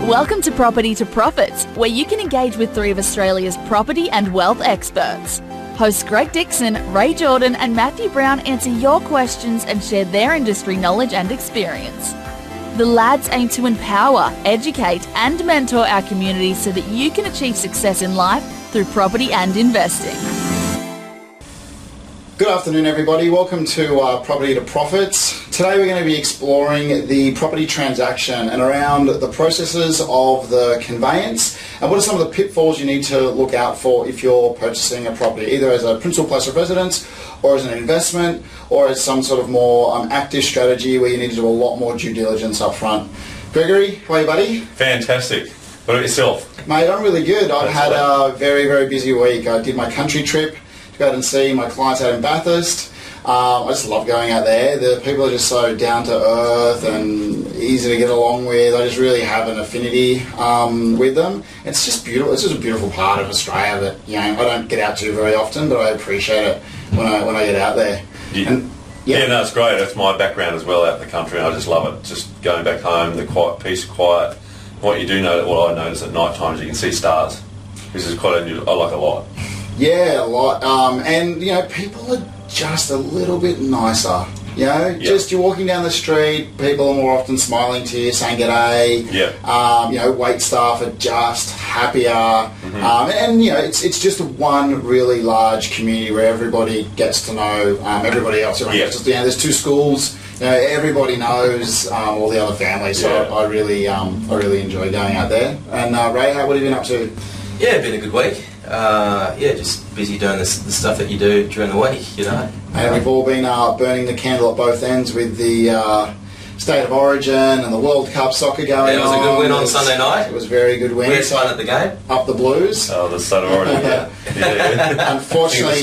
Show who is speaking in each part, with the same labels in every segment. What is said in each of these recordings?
Speaker 1: Welcome to Property to Profits, where you can engage with three of Australia's property and wealth experts. Hosts Greg Dixon, Ray Jourdan and Matthew Brown answer your questions and share their industry knowledge and experience. The lads aim to empower, educate and mentor our community so that you can achieve success in life through property and investing.
Speaker 2: Good afternoon, everybody. Welcome to Property to Profits. Today we're going to be exploring the property transaction and around the processes of the conveyance and what are some of the pitfalls you need to look out for if you're purchasing a property, either as a principal place of residence or as an investment or as some sort of more active strategy where you need to do a lot more due diligence up front. Gregory, how are you, buddy?
Speaker 3: Fantastic. What about yourself?
Speaker 2: Mate, I'm really good. I've had a very, very busy week. I did my country trip to go out and see my clients out in Bathurst. I just love going out there. The people are just so down to earth and easy to get along with. I just really have an affinity with them. It's just beautiful. It's just a beautiful part of Australia that I don't get out to very often, but I appreciate it when I get out there.
Speaker 3: Yeah, no, it's great. That's my background as well, out in the country. And I just love it. Just going back home, the quiet. What you do know, what I notice at night times, you can see stars, which is I like a lot.
Speaker 2: Yeah, a lot. And people are just a little bit nicer. Just you're walking down the street, people are more often smiling to you, saying g'day.
Speaker 3: Yeah.
Speaker 2: Wait staff are just happier. And it's just one really large community where everybody gets to know everybody else.
Speaker 3: Yeah.
Speaker 2: There's two schools. Everybody knows all the other families. So I really enjoy going out there. And Ray, what have you been up to?
Speaker 4: Yeah, been a good week. Just busy doing the stuff that you do during the week,
Speaker 2: And we've all been burning the candle at both ends with the State of Origin and the World Cup soccer going on.
Speaker 4: Yeah, it was a good win on Sunday night.
Speaker 2: It was a very good win.
Speaker 4: We had fun at the game.
Speaker 2: Up the Blues.
Speaker 3: Oh, the State of Origin, yeah.
Speaker 2: Unfortunately,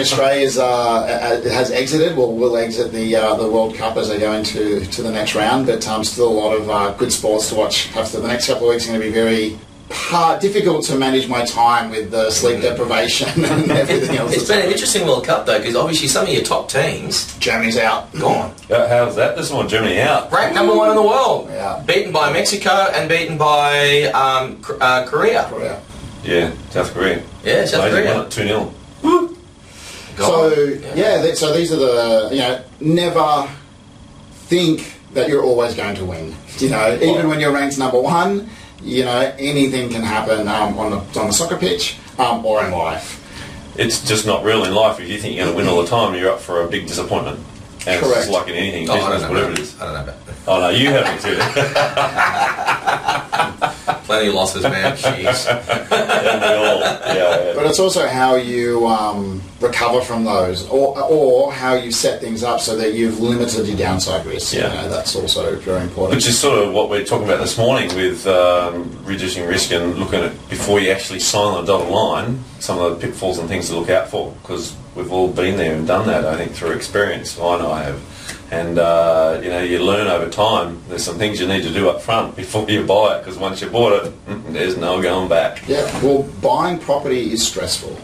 Speaker 2: Australia has exited. Will exit the World Cup as they go into the next round, but still a lot of good sports to watch. The next couple of weeks are going to be very difficult to manage my time with the sleep deprivation and everything else.
Speaker 4: It's been an interesting World Cup though, because obviously some of your top teams,
Speaker 2: Germany's out, gone.
Speaker 3: How's that? This one, Germany out.
Speaker 4: Ranked number 1 in the world.
Speaker 2: Yeah.
Speaker 4: Beaten by Mexico and beaten by Korea.
Speaker 3: Yeah, South Korea.
Speaker 4: Yeah, South Korea.
Speaker 3: 2-0.
Speaker 4: Woo.
Speaker 2: So these are the never think that you're always going to win. Even when you're ranked number 1. Anything can happen on the soccer pitch or in life.
Speaker 3: It's just not real in life. If you think you're going to win all the time, you're up for a big disappointment. And
Speaker 2: Correct.
Speaker 3: It's like in anything, business, whatever it is.
Speaker 4: I don't know about that.
Speaker 3: Oh no, you haven't too.
Speaker 4: Plenty of losses, man. Jeez.
Speaker 3: Yeah.
Speaker 2: But it's also how you recover from those, or how you set things up so that you've limited your downside risk.
Speaker 3: Yeah.
Speaker 2: That's also very important.
Speaker 3: Which is sort of what we're talking about this morning with reducing risk and looking at, before you actually sign the dotted line, some of the pitfalls and things to look out for, because we've all been there and done that, I think, through experience. I know I have. And, you learn over time. There's some things you need to do up front before you buy it, because once you bought it, there's no going back.
Speaker 2: Yeah, well, buying property is stressful.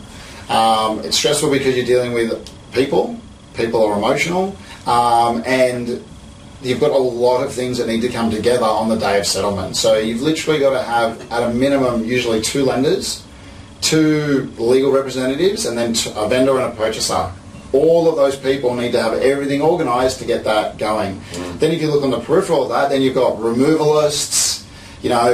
Speaker 2: It's stressful because you're dealing with people. People are emotional. And you've got a lot of things that need to come together on the day of settlement. So you've literally got to have, at a minimum, usually 2 lenders, 2 legal representatives, and then a vendor and a purchaser. All of those people need to have everything organised to get that going. Then if you look on the peripheral of that, then you've got removalists,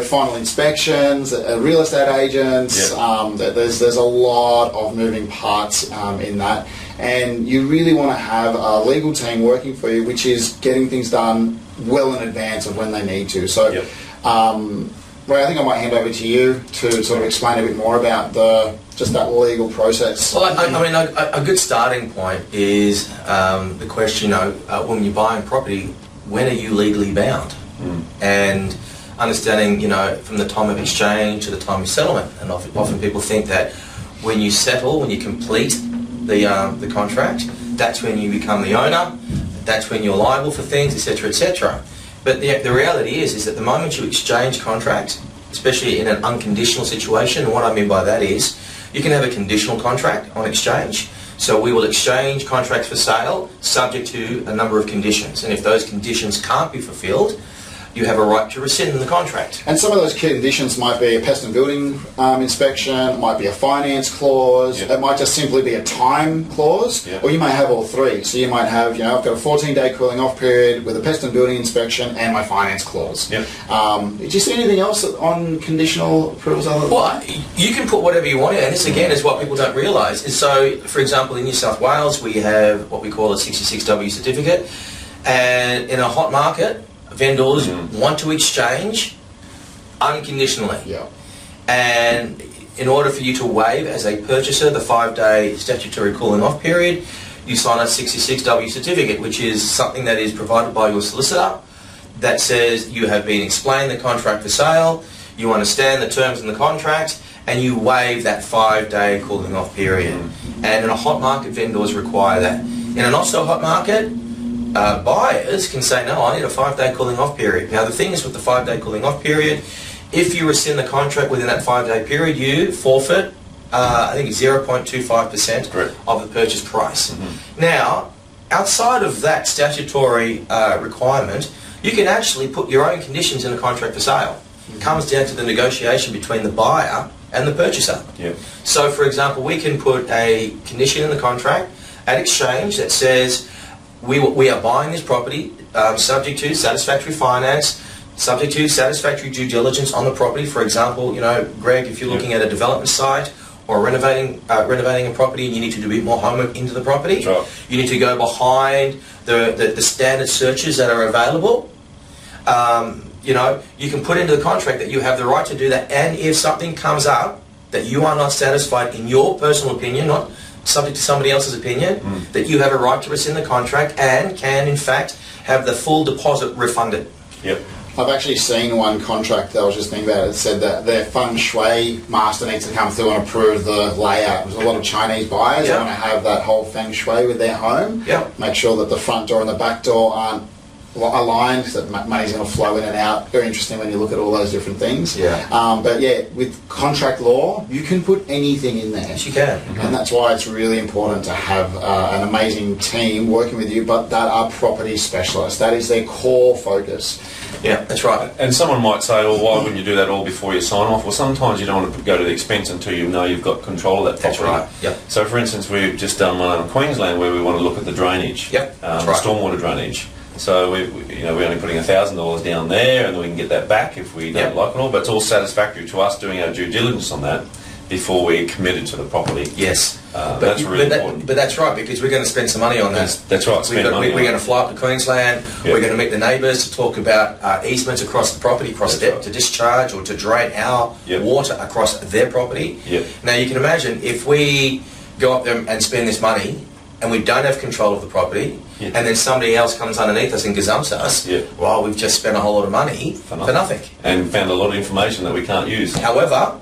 Speaker 2: final inspections, real estate agents. There's a lot of moving parts in that. And you really want to have a legal team working for you, which is getting things done well in advance of when they need to. So, Ray, I think I might hand over to you to sort of explain a bit more about just that legal process.
Speaker 4: Well, a good starting point is the question, when you're buying property, when are you legally bound? And understanding, from the time of exchange to the time of settlement. And often people think that when you settle, when you complete the contract, that's when you become the owner, that's when you're liable for things, etc., etc. But the reality is that the moment you exchange contract, especially in an unconditional situation, and what I mean by that is, you can have a conditional contract on exchange. So we will exchange contracts for sale subject to a number of conditions. And if those conditions can't be fulfilled, you have a right to rescind the contract.
Speaker 2: And some of those conditions might be a pest and building inspection, it might be a finance clause, it might just simply be a time clause, or you may have all three. So you might have, I've got a 14-day cooling off period with a pest and building inspection and my finance clause. Did you see anything else on conditional approvals other than
Speaker 4: Well, you can put whatever you want in, and this again is what people don't realise. Is so, for example, in New South Wales we have what we call a 66W certificate, and in a hot market, vendors want to exchange unconditionally. And in order for you to waive as a purchaser the 5-day statutory cooling off period, you sign a 66W certificate, which is something that is provided by your solicitor that says you have been explained the contract for sale, you understand the terms in the contract, and you waive that 5-day cooling off period. And in a hot market, vendors require that. In a not so hot market, buyers can say, no, I need a 5-day cooling off period. Now the thing is with the 5-day cooling off period, if you rescind the contract within that 5-day period, you forfeit, I think it's 0.25% of the purchase price. Now, outside of that statutory requirement, you can actually put your own conditions in a contract for sale. It comes down to the negotiation between the buyer and the purchaser. So, for example, we can put a condition in the contract at exchange that says we are buying this property subject to satisfactory finance, subject to satisfactory due diligence on the property. For example, Greg, if you're looking at a development site or renovating a property and you need to do a bit more homework into the property, you need to go behind the standard searches that are available. You can put into the contract that you have the right to do that, and if something comes up that you are not satisfied in your personal opinion, not subject to somebody else's opinion, that you have a right to rescind the contract and can, in fact, have the full deposit refunded.
Speaker 2: I've actually seen one contract that I was just thinking about. It said that their feng shui master needs to come through and approve the layout. There's a lot of Chinese buyers that want to have that whole feng shui with their home. Make sure that the front door and the back door aren't aligned, so that money's going to flow in and out. Very interesting when you look at all those different things. But yeah, with contract law, you can put anything in there.
Speaker 4: Yes, you can.
Speaker 2: And that's why it's really important to have an amazing team working with you, but that are property specialists. That is their core focus.
Speaker 4: Yeah, that's right.
Speaker 3: And someone might say, well, why wouldn't you do that all before you sign off? Well, sometimes you don't want to go to the expense until you know you've got control of that property.
Speaker 4: That's right.
Speaker 3: So, for instance, we've just done one in Queensland where we want to look at the drainage, stormwater drainage. So we're only putting $1,000 down there, and then we can get that back if we don't like it all. But it's all satisfactory to us doing our due diligence on that before we're committed to the property.
Speaker 4: Yes,
Speaker 3: that's really important.
Speaker 4: But that's right, because we're going to spend some money on that.
Speaker 3: That's right.
Speaker 4: We're going to fly up to Queensland. We're going to meet the neighbours to talk about easements across the property, to discharge or to drain our water across their property. Now you can imagine if we go up there and spend this money and we don't have control of the property, and then somebody else comes underneath us and gazumps us, well, we've just spent a whole lot of money for nothing.
Speaker 3: And found a lot of information that we can't use.
Speaker 4: However,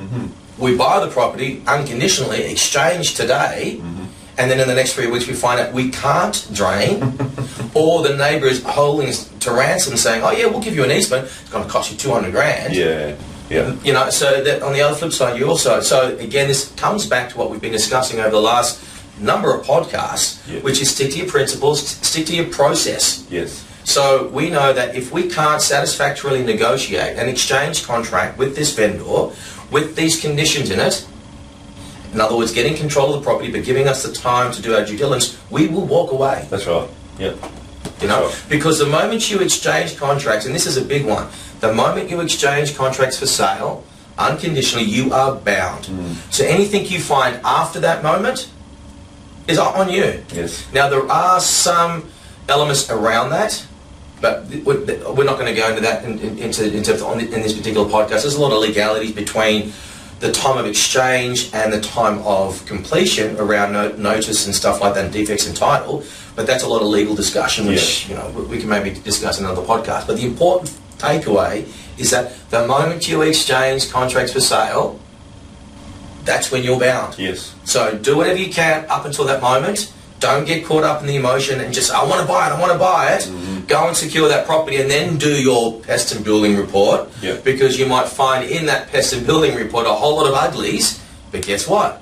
Speaker 4: we buy the property unconditionally, exchange today, and then in the next 3 weeks we find out we can't drain, or the neighbour is holding us to ransom saying, oh yeah, we'll give you an easement, it's going to cost you 200 grand. So that on the other flip side, so again, this comes back to what we've been discussing over the last number of podcasts, which is stick to your principles, stick to your process. So we know that if we can't satisfactorily negotiate an exchange contract with this vendor with these conditions in it, in other words, getting control of the property but giving us the time to do our due diligence, we will walk away.
Speaker 3: That's right.
Speaker 4: Because the moment you exchange contracts, and this is a big one, the moment you exchange contracts for sale unconditionally, you are bound. So anything you find after that moment is on you. Now there are some elements around that, but we're not going to go into that in this particular podcast. There's a lot of legalities between the time of exchange and the time of completion around notice and stuff like that, and defects in title. But that's a lot of legal discussion, which we can maybe discuss in another podcast. But the important takeaway is that the moment you exchange contracts for sale, that's when you're bound. So do whatever you can up until that moment. Don't get caught up in the emotion and just, I want to buy it. Go and secure that property and then do your pest and building report. Because you might find in that pest and building report a whole lot of uglies. But guess what?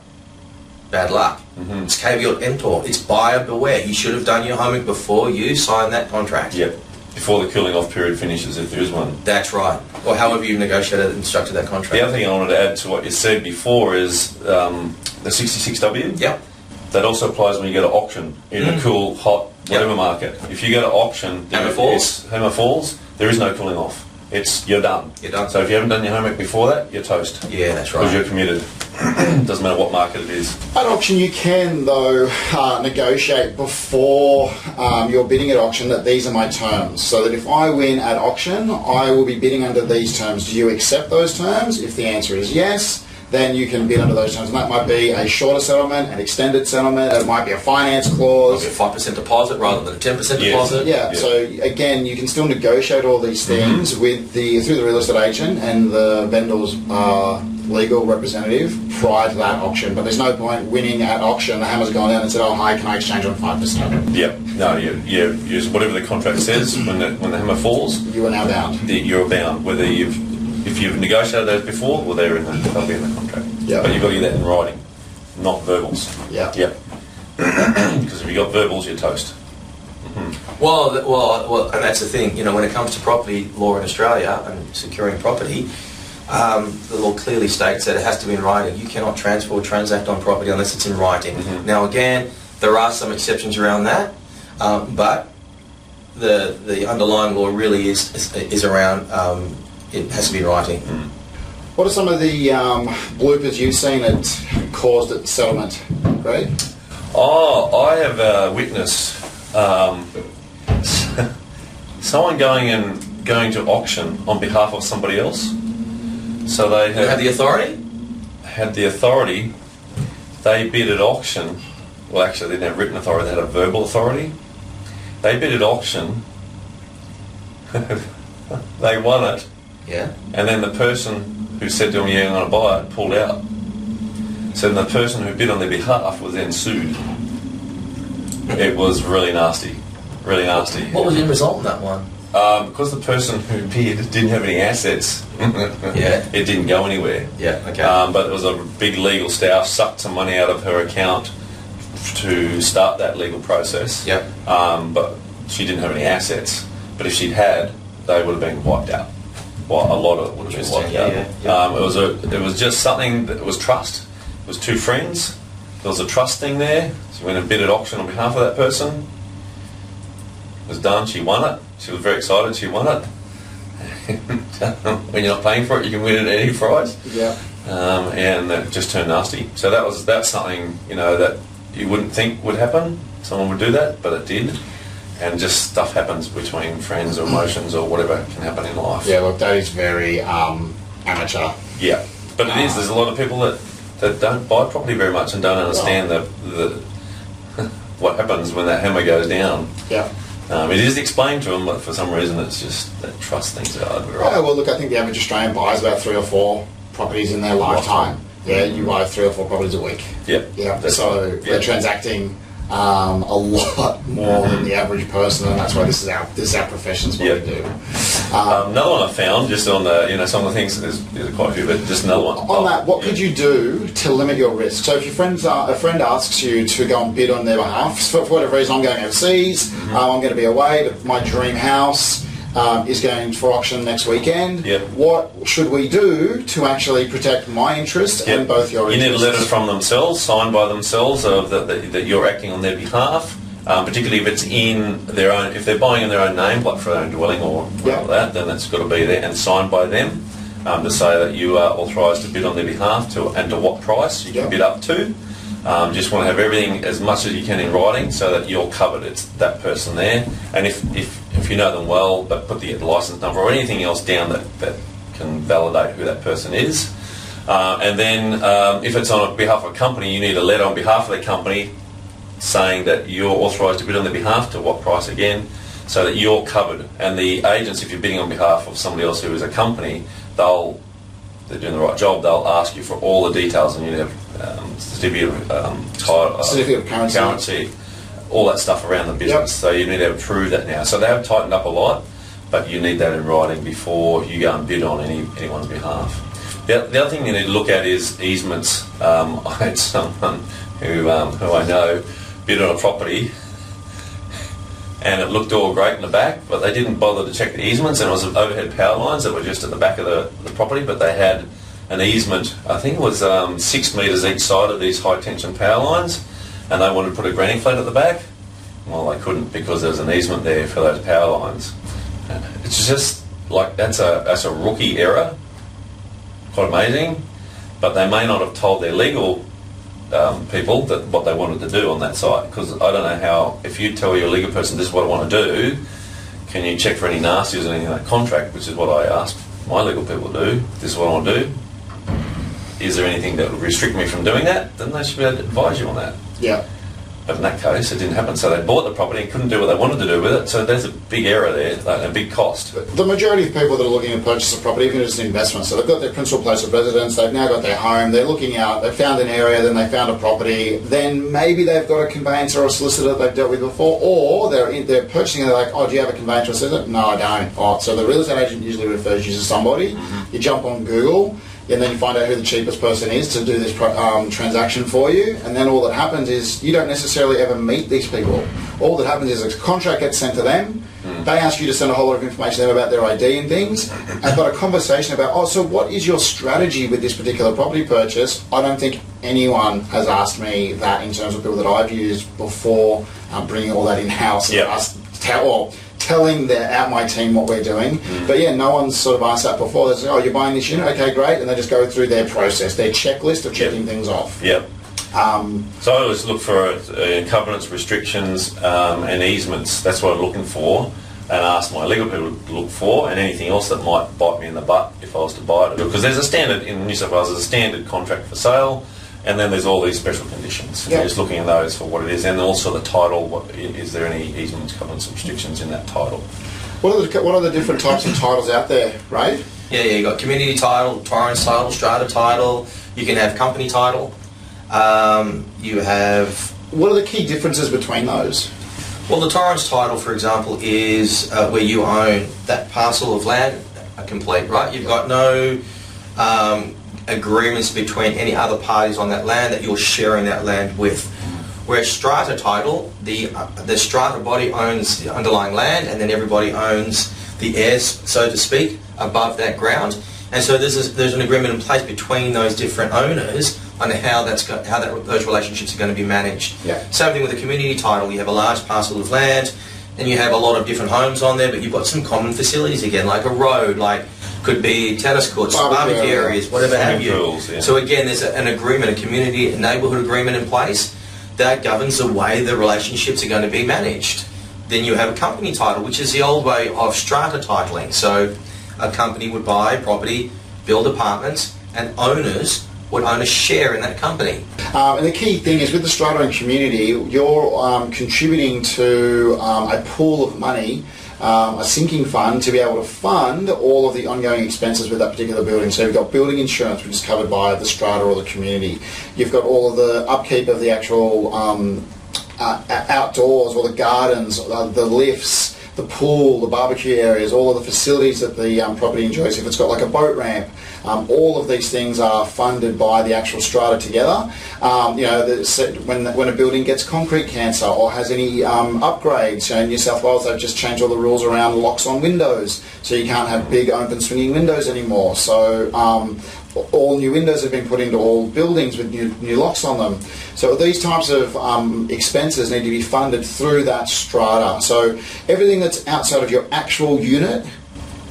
Speaker 4: Bad luck. It's caveat emptor. It's buyer beware. You should have done your homework before you sign that contract.
Speaker 3: before the cooling off period finishes, if there is one.
Speaker 4: That's right. Or however you've negotiated and structured that contract.
Speaker 3: The other thing I wanted to add to what you said before is the 66W.
Speaker 4: Yep.
Speaker 3: That also applies when you go to auction in a cool, hot, whatever market. If you go to auction, Hammer Falls, there is no cooling off. You're done.
Speaker 4: You're done.
Speaker 3: So if you haven't done your homework before that, you're toast.
Speaker 4: Yeah, that's right.
Speaker 3: Because you're committed. Doesn't matter what market it is.
Speaker 2: At auction, you can, though, negotiate before you're bidding at auction that these are my terms. So that if I win at auction, I will be bidding under these terms. Do you accept those terms? If the answer is yes, then you can bid under those terms. And that might be a shorter settlement, an extended settlement, it might be a finance clause.
Speaker 4: Like a 5% deposit rather than a 10% deposit.
Speaker 2: Yeah, so again, you can still negotiate all these things with through the real estate agent and the vendor's legal representative prior to that auction. But there's no point winning at auction, the hammer's gone down and said, oh, hi, can I exchange on 5%?
Speaker 3: Yep. No, you use whatever the contract says when the hammer falls.
Speaker 2: You are now bound.
Speaker 3: You're bound. Whether if you've negotiated those before, well, they'll be in the contract.
Speaker 2: Yep.
Speaker 3: But you've got to get that in writing, not verbals.
Speaker 2: Yeah.
Speaker 3: Yep. Because if you've got verbals, you're toast.
Speaker 4: Well, and that's the thing. You know, when it comes to property law in Australia and securing property, the law clearly states that it has to be in writing. You cannot transfer or transact on property unless it's in writing. Now, again, there are some exceptions around that, but the underlying law really is around. It has to be in writing.
Speaker 2: What are some of the bloopers you've seen that caused at settlement, Greg?
Speaker 3: Oh, I have witnessed someone going to auction on behalf of somebody else. So they
Speaker 4: had the authority?
Speaker 3: Had the authority. They bid at auction. Well, actually, they didn't have written authority. They had a verbal authority. They bid at auction. They won it.
Speaker 4: Yeah.
Speaker 3: And then the person who said to them, yeah, I'm going to buy it, pulled out. So then the person who bid on their behalf was then sued. It was really nasty. Really nasty.
Speaker 4: What was the result in that one?
Speaker 3: Because the person who bid didn't have any assets, it didn't go anywhere.
Speaker 4: Yeah, okay.
Speaker 3: But there was a big legal staff sucked some money out of her account to start that legal process.
Speaker 4: Yep.
Speaker 3: But she didn't have any assets. But if she'd had, they would have been wiped out. Well, a lot of it would have been wiped out. It was just something that was trust. It was two friends. There was a trust thing there. She went and bid at auction on behalf of that person. It was done. She won it. She was very excited. She won it. When you're not paying for it, you can win it at any price.
Speaker 2: Yeah.
Speaker 3: And it just turned nasty. So that's something, you know, that you wouldn't think would happen. Someone would do that, but it did. And just stuff happens between friends or emotions or whatever can happen in life.
Speaker 2: Yeah, look, that is very amateur.
Speaker 3: Yeah, but it is. There's a lot of people that don't buy property very much and don't understand the what happens when that hammer goes down.
Speaker 2: Yeah.
Speaker 3: It is explained to them, but for some reason it's just that trust things are right.
Speaker 2: Yeah, well, look, I think the average Australian buys about 3 or 4 properties in their lifetime. Yeah, you buy 3 or 4 properties a week.
Speaker 3: Yep.
Speaker 2: Yeah. So they're transacting a lot more than the average person, and that's why this is our profession, is what we do.
Speaker 3: Another one I found, just on the, some of the things, there's quite a few, but just another one.
Speaker 2: On that, what could you do to limit your risk? So if your a friend asks you to go and bid on their behalf, for whatever reason, I'm going overseas, I'm going to be away, but my dream house is going for auction next weekend.
Speaker 3: Yep.
Speaker 2: What should we do to actually protect my interest and both your interests?
Speaker 3: You need a letter from themselves, signed by themselves, of that you're acting on their behalf. Particularly if it's in their own, if they're buying in their own name, like for their own dwelling or like that, then that's got to be there and signed by them to say that you are authorised to bid on their behalf and to what price you can bid up to. Just want to have everything as much as you can in writing so that you're covered. It's that person there, and if you know them well, but put the licence number or anything else down that can validate who that person is. And then if it's on behalf of a company, you need a letter on behalf of the company saying that you're authorised to bid on their behalf, to what price again, so that you're covered. And the agents, if you're bidding on behalf of somebody else who is a company, they're doing the right job, they'll ask you for all the details, and you have certificate of currency, all that stuff around the business. So you need to prove that now. So they have tightened up a lot, but you need that in writing before you go and bid on anyone's behalf. The other thing you need to look at is easements. I had someone who I know bid on a property, and it looked all great in the back, but they didn't bother to check the easements, and it was overhead power lines that were just at the back of the property, but they had an easement, I think it was 6 metres each side of these high tension power lines, and they wanted to put a granny flat at the back. Well, they couldn't because there was an easement there for those power lines. It's just like that's a rookie error, quite amazing, but they may not have told their legal people that what they wanted to do on that site, because I don't know how, if you tell your legal person this is what I want to do, can you check for any nasties or anything in that contract, which is what I asked my legal people to do. This is what I want to do. Is there anything that would restrict me from doing that? Then they should be able to advise you on that.
Speaker 2: Yeah.
Speaker 3: But in that case, it didn't happen. So they bought the property and couldn't do what they wanted to do with it. So there's a big error there, a big cost.
Speaker 2: The majority of people that are looking to purchase a property, even if it's an investment, so they've got their principal place of residence, they've now got their home, they're looking out, they've found an area, then they found a property, then maybe they've got a conveyancer or a solicitor they've dealt with before, or they're purchasing and they're like, oh, do you have a conveyancer or solicitor? No, I don't. Oh, so the real estate agent usually refers you to somebody. You jump on Google, and then you find out who the cheapest person is to do this transaction for you, and then all that happens is you don't necessarily ever meet these people. All that happens is a contract gets sent to them, they ask you to send a whole lot of information to them about their ID and things, and got a conversation about, oh, so what is your strategy with this particular property purchase? I don't think anyone has asked me that in terms of people that I've used before bringing all that in-house and telling my team what we're doing. But yeah, no one's sort of asked that before. They say, oh, you're buying this unit? Okay, great. And they just go through their process, their checklist of checking things off.
Speaker 3: Yep. So I always look for covenants, restrictions, and easements. That's what I'm looking for, and ask my legal people to look for, and anything else that might bite me in the butt if I was to buy it. Because there's a standard, in New South Wales, there's a standard contract for sale, and then there's all these special conditions. Yep. You're just looking at those for what it is, and also the title. Is there any easements, covenants, restrictions in that title?
Speaker 2: What are the different types of titles out there, right?
Speaker 4: Yeah, you've got community title, Torrens title, strata title. You can have company title. You have...
Speaker 2: What are the key differences between those?
Speaker 4: Well, the Torrens title, for example, is where you own that parcel of land complete, right? You've got no agreements between any other parties on that land that you're sharing that land with. Whereas strata title, the strata body owns the underlying land, and then everybody owns the heirs, so to speak, above that ground. And so there's an agreement in place between those different owners on how those relationships are going to be managed.
Speaker 2: Yeah.
Speaker 4: Same thing with the community title. You have a large parcel of land, and you have a lot of different homes on there, but you've got some common facilities again, like a road, like could be tennis courts, barbecue areas, whatever have you.
Speaker 3: Pools, yeah.
Speaker 4: So again, there's an agreement, a community, a neighbourhood agreement in place that governs the way the relationships are going to be managed. Then you have a company title, which is the old way of strata titling. So a company would buy property, build apartments, and owners would own a share in that company.
Speaker 2: And the key thing is with the strata and community, you're contributing to a pool of money, a sinking fund, to be able to fund all of the ongoing expenses with that particular building. So you've got building insurance, which is covered by the strata or the community. You've got all of the upkeep of the actual outdoors, or the gardens, the lifts, the pool, the barbecue areas, all of the facilities that the property enjoys. If it's got like a boat ramp, all of these things are funded by the actual strata together. When a building gets concrete cancer or has any upgrades, in New South Wales they've just changed all the rules around locks on windows, so you can't have big open swinging windows anymore. So all new windows have been put into all buildings with new locks on them. So these types of expenses need to be funded through that strata. So everything that's outside of your actual unit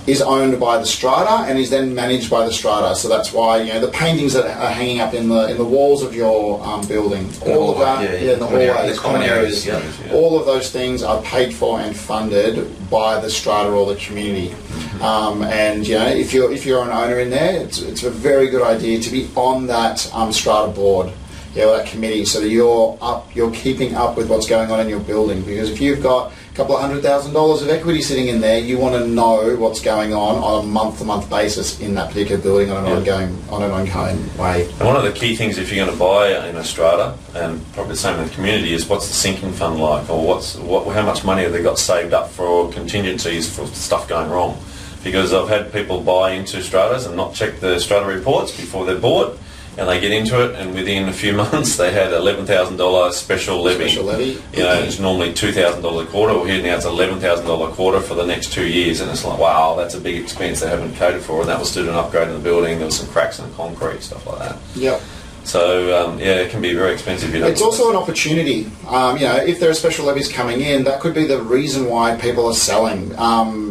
Speaker 2: is owned by the strata and is then managed by the strata. So that's why the paintings that are hanging up in the walls of your building, all of that, in the hallways, common areas, all of those things are paid for and funded by the strata or the community. And if you're an owner in there, it's a very good idea to be on that strata board, that committee, so that you're keeping up with what's going on in your building. Because if you've got a couple of $100,000 of equity sitting in there, you want to know what's going on a month-to-month basis in that particular building on an ongoing way.
Speaker 3: And one of the key things if you're going to buy in a strata, and probably the same in the community, is what's the sinking fund like, or how much money have they got saved up for contingencies for stuff going wrong. Because I've had people buy into stratas and not check the strata reports before they're bought, and they get into it, and within a few months they had $11,000 special levy.
Speaker 2: Special levy.
Speaker 3: You know, it's normally $2,000 a quarter. Well, here now it's $11,000 a quarter for the next 2 years, and it's like, wow, that's a big expense they haven't catered for, and that was due to an upgrade in the building. There was some cracks in the concrete, stuff like that.
Speaker 2: Yep.
Speaker 3: So yeah, it can be very expensive.
Speaker 2: It's also an opportunity. You know, if there are special levies coming in, that could be the reason why people are selling.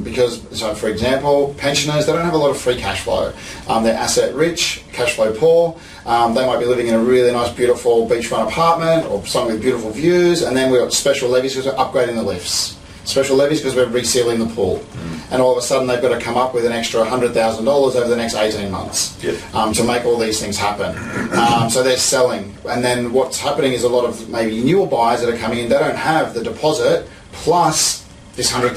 Speaker 2: Because, so for example, pensioners, they don't have a lot of free cash flow. They're asset rich, cash flow poor. They might be living in a really nice, beautiful beachfront apartment or something with beautiful views, and then we've got special levies because we're upgrading the lifts. Special levies because we're resealing the pool. And all of a sudden they've got to come up with an extra $100,000 over the next 18 months to make all these things happen. So they're selling. And then what's happening is a lot of maybe newer buyers that are coming in, they don't have the deposit plus this $100,000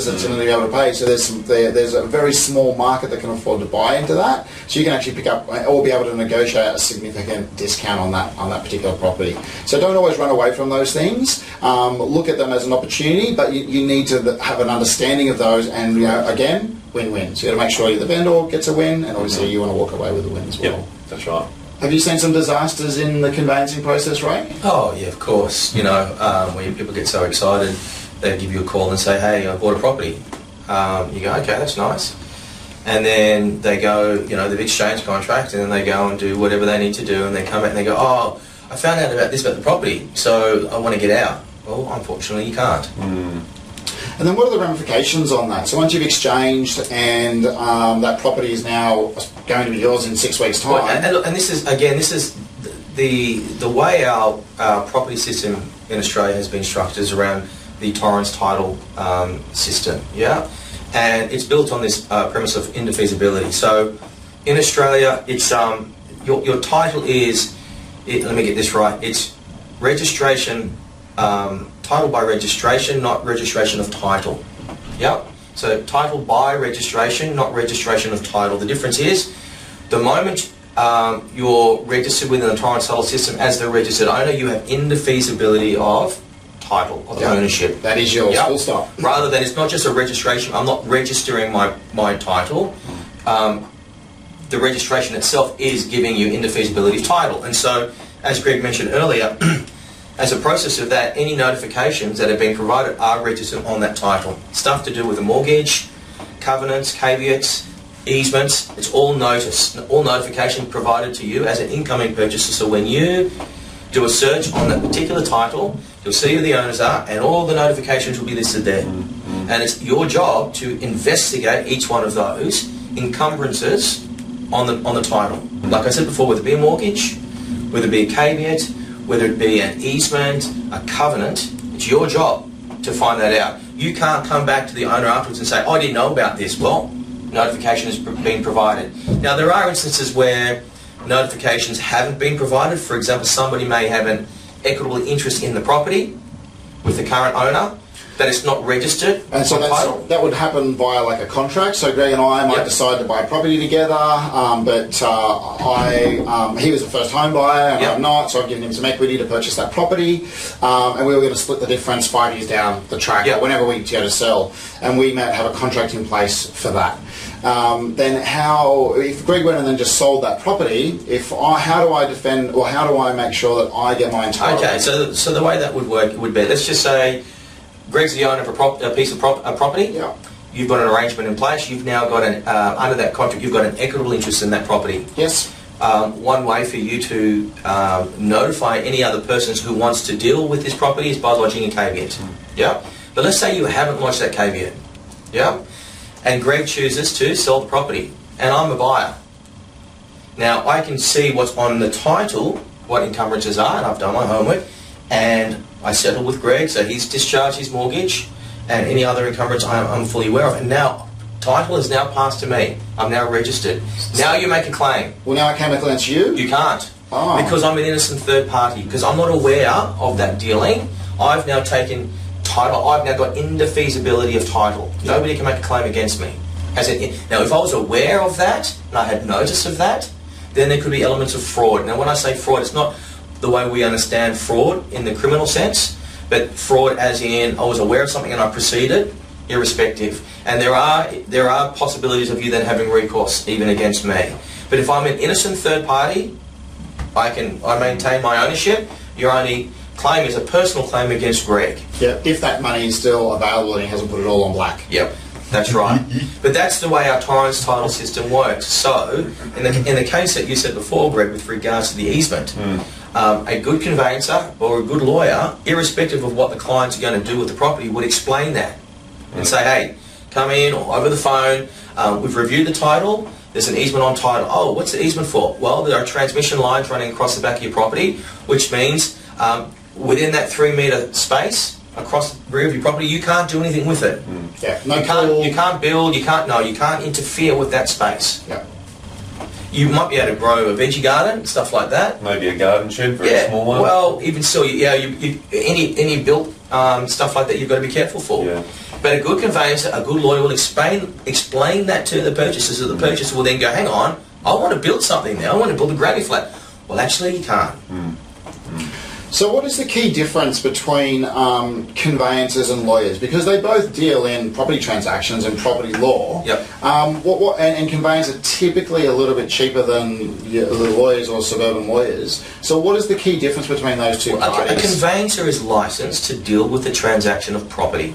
Speaker 2: that's going to be able to pay. So there's a very small market that can afford to buy into that. So you can actually pick up or be able to negotiate a significant discount on that particular property. So don't always run away from those things. Look at them as an opportunity, but you need to have an understanding of those. And you know, again, win-win. So you got to make sure the vendor gets a win, and obviously you want to walk away with a win as well.
Speaker 3: Yep, that's right.
Speaker 2: Have you seen some disasters in the conveyancing process, Ray?
Speaker 4: Oh yeah, of course. You know, when people get so excited, they give you a call and say, hey, I bought a property. You go, okay, that's nice. And then they go, you know, they've exchanged contract, and then they go and do whatever they need to do, and they come back and they go, oh, I found out about the property, so I want to get out. Well, unfortunately, you can't.
Speaker 2: And then what are the ramifications on that? So once you've exchanged and that property is now going to be yours in 6 weeks' time.
Speaker 4: Well, and this is, again, the way our property system in Australia has been structured is around the Torrens title system, yeah? And it's built on this premise of indefeasibility. So in Australia, it's your title is, let me get this right, it's registration, title by registration, not registration of title. Yep. So title by registration, not registration of title. The difference is, the moment you're registered within the Torrens title system as the registered owner, you have indefeasibility of title, of ownership.
Speaker 2: That is yours, full stop.
Speaker 4: Rather than, it's not just a registration, I'm not registering my title. The registration itself is giving you indefeasibility of title. And so, as Greg mentioned earlier, as a process of that, any notifications that have been provided are registered on that title. Stuff to do with a mortgage, covenants, caveats, easements, it's all notice, all notification provided to you as an incoming purchaser. So when you do a search on that particular title, you'll see who the owners are, and all the notifications will be listed there. And it's your job to investigate each one of those encumbrances on the title. Like I said before, whether it be a mortgage, whether it be a caveat, whether it be an easement, a covenant, it's your job to find that out. You can't come back to the owner afterwards and say, I didn't know about this. Well, notification has been provided. Now, there are instances where notifications haven't been provided. For example, somebody may have an equitable interest in the property with the current owner, that it's not registered.
Speaker 2: And so that would happen via like a contract. So Greg and I might decide to buy a property together, but he was a first home buyer and I'm not, so I've given him some equity to purchase that property, and we were going to split the difference 5 years down the track, or whenever we go to sell, and we might have a contract in place for that. Then if Greg went and then just sold that property, how do I defend, or how do I make sure that I get my entire...
Speaker 4: Okay, so the way that would work would be, let's just say Greg's the owner of a piece of property. Yeah. You've got an arrangement in place. You've now got under that contract, you've got an equitable interest in that property.
Speaker 2: Yes.
Speaker 4: One way for you to notify any other persons who wants to deal with this property is by lodging a caveat. Yeah. But let's say you haven't lodged that caveat. Yeah. And Greg chooses to sell the property, and I'm a buyer. Now I can see what's on the title, what encumbrances are, and I've done my homework, and I settle with Greg, so he's discharged his mortgage, and any other encumbrance I'm fully aware of. And now, title is now passed to me. I'm now registered. Now you make a claim.
Speaker 2: Well, now I can't make a claim to you?
Speaker 4: You can't.
Speaker 2: Oh.
Speaker 4: Because I'm an innocent third party. Because I'm not aware of that dealing. I've now taken title. I've now got indefeasibility of title. Yep. Nobody can make a claim against me. Now, if I was aware of that, and I had notice of that, then there could be elements of fraud. Now, when I say fraud, it's not the way we understand fraud in the criminal sense, but fraud as in I was aware of something and I proceeded, irrespective. And there are possibilities of you then having recourse even against me. But if I'm an innocent third party I maintain my ownership. Your only claim is a personal claim against Greg.
Speaker 2: Yeah, if that money is still available and he hasn't put it all on black.
Speaker 4: Yep, that's right. But that's the way our Torrens title system works. So, in the case that you said before, Greg, with regards to the easement, a good conveyancer or a good lawyer, irrespective of what the clients are going to do with the property, would explain that and say, hey, come in or over the phone, we've reviewed the title, there's an easement on title. Oh, what's the easement for? Well, there are transmission lines running across the back of your property, which means within that 3 metre space across the rear of your property, you can't do anything with it.
Speaker 2: Yeah,
Speaker 4: You can't build, you can't interfere with that space.
Speaker 2: Yeah.
Speaker 4: You might be able to grow a veggie garden, stuff like that.
Speaker 3: Maybe a garden shed, very small one.
Speaker 4: Well, even still, any built stuff like that, you've got to be careful for.
Speaker 3: Yeah.
Speaker 4: But a good conveyancer, a good lawyer will explain that to the purchaser, so the purchaser will then go, hang on, I want to build something now, I want to build a granny flat. Well, actually, you can't.
Speaker 2: So what is the key difference between conveyancers and lawyers? Because they both deal in property transactions and property law.
Speaker 4: Yep.
Speaker 2: And conveyancers are typically a little bit cheaper than the lawyers or suburban lawyers. So what is the key difference between those two parties?
Speaker 4: A conveyancer is licensed to deal with the transaction of property.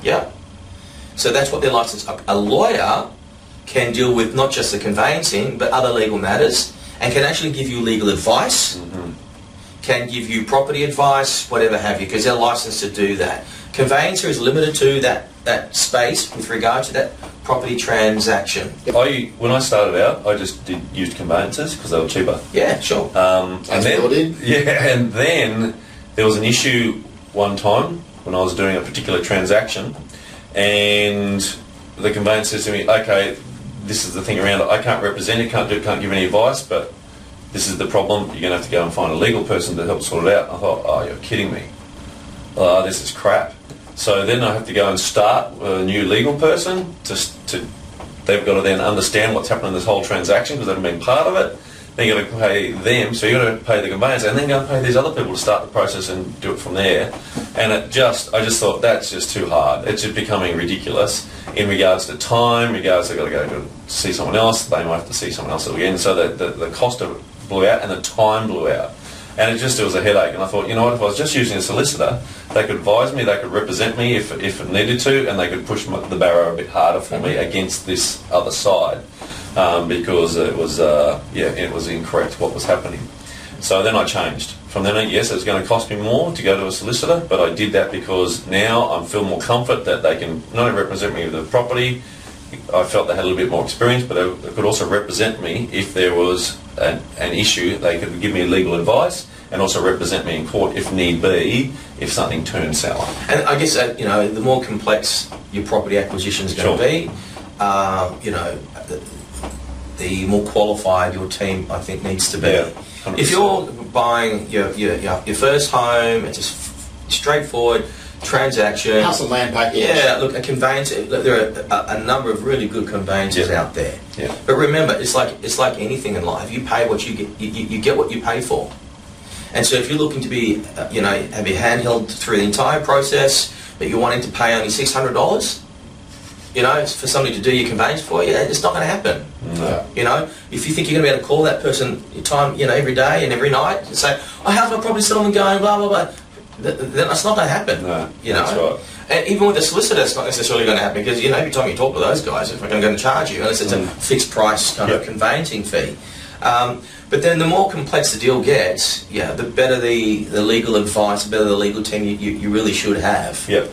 Speaker 4: Yeah. So that's what they're licensed. A lawyer can deal with not just the conveyancing, but other legal matters, and can actually give you legal advice, can give you property advice, whatever have you, because they're licensed to do that. Conveyancer is limited to that space with regard to that property transaction.
Speaker 3: When I started out, I just used conveyancers because they were cheaper.
Speaker 4: Yeah, sure.
Speaker 3: And then there was an issue one time when I was doing a particular transaction, and the conveyancer says to me, okay, this is the thing around it, I can't represent it, can't give any advice, but this is the problem, you're going to have to go and find a legal person to help sort it out. I thought, oh, you're kidding me. This is crap. So then I have to go and start with a new legal person they've got to then understand what's happening in this whole transaction because they've been part of it. Then you've got to pay them, so you've got to pay the conveyancer, and then go and pay these other people to start the process and do it from there. And I just thought that's just too hard. It's just becoming ridiculous in regards to time, they've got to go to see someone else, they might have to see someone else again. So the cost of it blew out and the time blew out. And it was a headache. And I thought, you know what, if I was just using a solicitor, they could advise me, they could represent me if it needed to, and they could push the barrow a bit harder for me against this other side. Because it was incorrect what was happening. So then I changed. From then, yes, it was going to cost me more to go to a solicitor, but I did that because now I feel more comfort that they can not only represent me with the property, I felt they had a little bit more experience, but they could also represent me if there was an issue. They could give me legal advice and also represent me in court if need be, if something turned sour.
Speaker 4: And I guess, the more complex your property acquisition is going to be, the more qualified your team, I think, needs to be.
Speaker 3: Yeah,
Speaker 4: if you're buying your first home, it's just straightforward transaction.
Speaker 2: House and land package.
Speaker 4: Yeah, look, a conveyancer. There are a number of really good conveyancers out there.
Speaker 3: Yeah.
Speaker 4: But remember, it's like anything in life. You pay what you get. You get what you pay for. And so, if you're looking to be, have your hand held through the entire process, but you're wanting to pay only $600. For somebody to do your conveyance for you, it's not going to happen.
Speaker 3: No.
Speaker 4: If you think you're going to be able to call that person time, every day and every night and say, how's my property settlement going, blah, blah, blah, then that's not going to happen.
Speaker 3: No, that's right.
Speaker 4: And even with a solicitor, it's not necessarily going to happen because, every time you talk to those guys, if they're going to charge you, unless it's a fixed price kind of conveyancing fee. But then the more complex the deal gets, the better the legal advice, the better the legal team you really should have.
Speaker 3: Yep.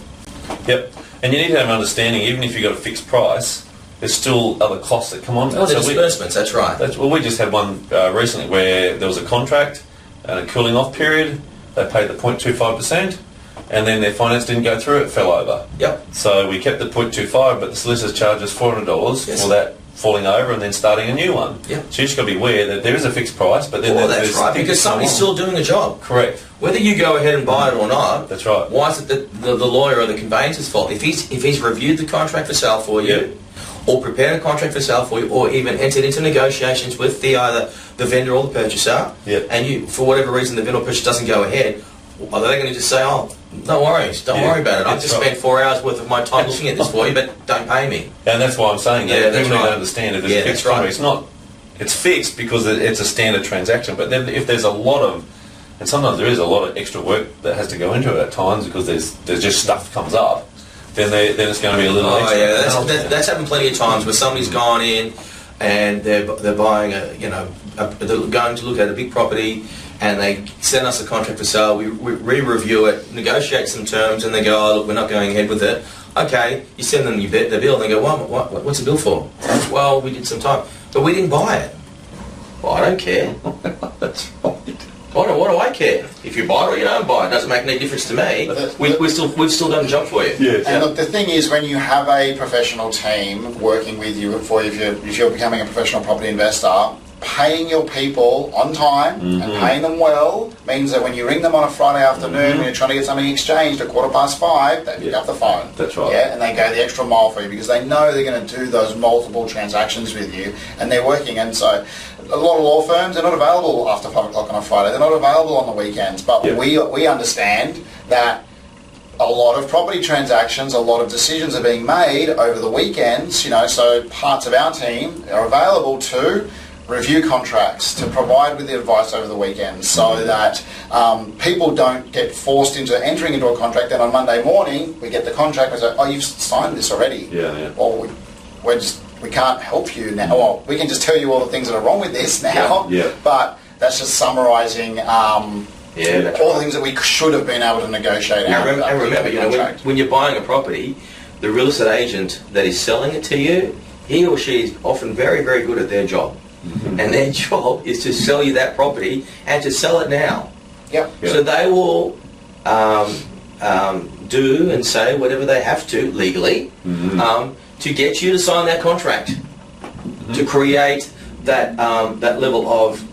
Speaker 3: And you need to have an understanding, even if you've got a fixed price, there's still other costs that come on.
Speaker 4: Oh, the disbursements, that's right.
Speaker 3: We just had one recently where there was a contract and a cooling off period. They paid the 0.25%, and then their finance didn't go through, it fell over.
Speaker 4: Yep.
Speaker 3: So we kept the 0.25, but the solicitors charged us $400 for that falling over and then starting a new one.
Speaker 4: Yep.
Speaker 3: So you just got to be aware that there is a fixed price, but then
Speaker 4: that's right, because somebody's still doing a job.
Speaker 3: Correct.
Speaker 4: Whether you go ahead and buy it or not,
Speaker 3: that's right.
Speaker 4: Why is it the lawyer or the conveyancer's fault? If he's reviewed the contract for sale for you, or prepared a contract for sale for you, or even entered into negotiations with either the vendor or the purchaser, and you, for whatever reason, the vendor or purchaser doesn't go ahead, are they going to just say, oh, no worries, don't worry about it, I've just spent 4 hours worth of my time looking at this for you, but don't pay me?
Speaker 3: And that's why I'm saying that.
Speaker 4: That's
Speaker 3: people
Speaker 4: right.
Speaker 3: need to understand it. It's a fixed contract. It's not it's fixed because it's a standard transaction. But then if there's a lot of, and sometimes there is a lot of extra work that has to go into it at times because there's just stuff comes up, then it's going to be a little extra.
Speaker 4: Oh yeah, that's happened plenty of times where somebody's gone in and they're buying they're going to look at a big property and they send us a contract for sale. We re-review it, negotiate some terms, and they go, oh look, we're not going ahead with it. Okay, you send them the bill and they go, what's the bill for? Well, we did some time, but we didn't buy it. Well, I don't care.
Speaker 3: That's right.
Speaker 4: What do I care? If you buy it or you don't buy it, it doesn't make any difference to me. We've still done the job for you.
Speaker 3: Yes.
Speaker 2: And look, the thing is, when you have a professional team working with you, if you're becoming a professional property investor, paying your people on time and paying them well means that when you ring them on a Friday afternoon when you're trying to get something exchanged at 5:15, they pick up the phone.
Speaker 3: That's right.
Speaker 2: Yeah, and they go the extra mile for you because they know they're going to do those multiple transactions with you, and they're working. And so, a lot of law firms, they're not available after 5 o'clock on a Friday. They're not available on the weekends. But we understand that a lot of property transactions, a lot of decisions are being made over the weekends. So parts of our team are available to review contracts, to provide with the advice over the weekend, so that people don't get forced into entering into a contract. Then on Monday morning, we get the contract and say, "Oh, you've signed this already."
Speaker 3: Yeah.
Speaker 2: Well, we can't help you now. Well, we can just tell you all the things that are wrong with this now.
Speaker 3: Yeah.
Speaker 2: But that's just summarising all the things that we should have been able to negotiate out.
Speaker 4: And remember, when you're buying a property, the real estate agent that is selling it to you, he or she is often very, very good at their job. And their job is to sell you that property and to sell it now.
Speaker 2: Yep.
Speaker 4: So they will do and say whatever they have to legally to get you to sign that contract, to create that level of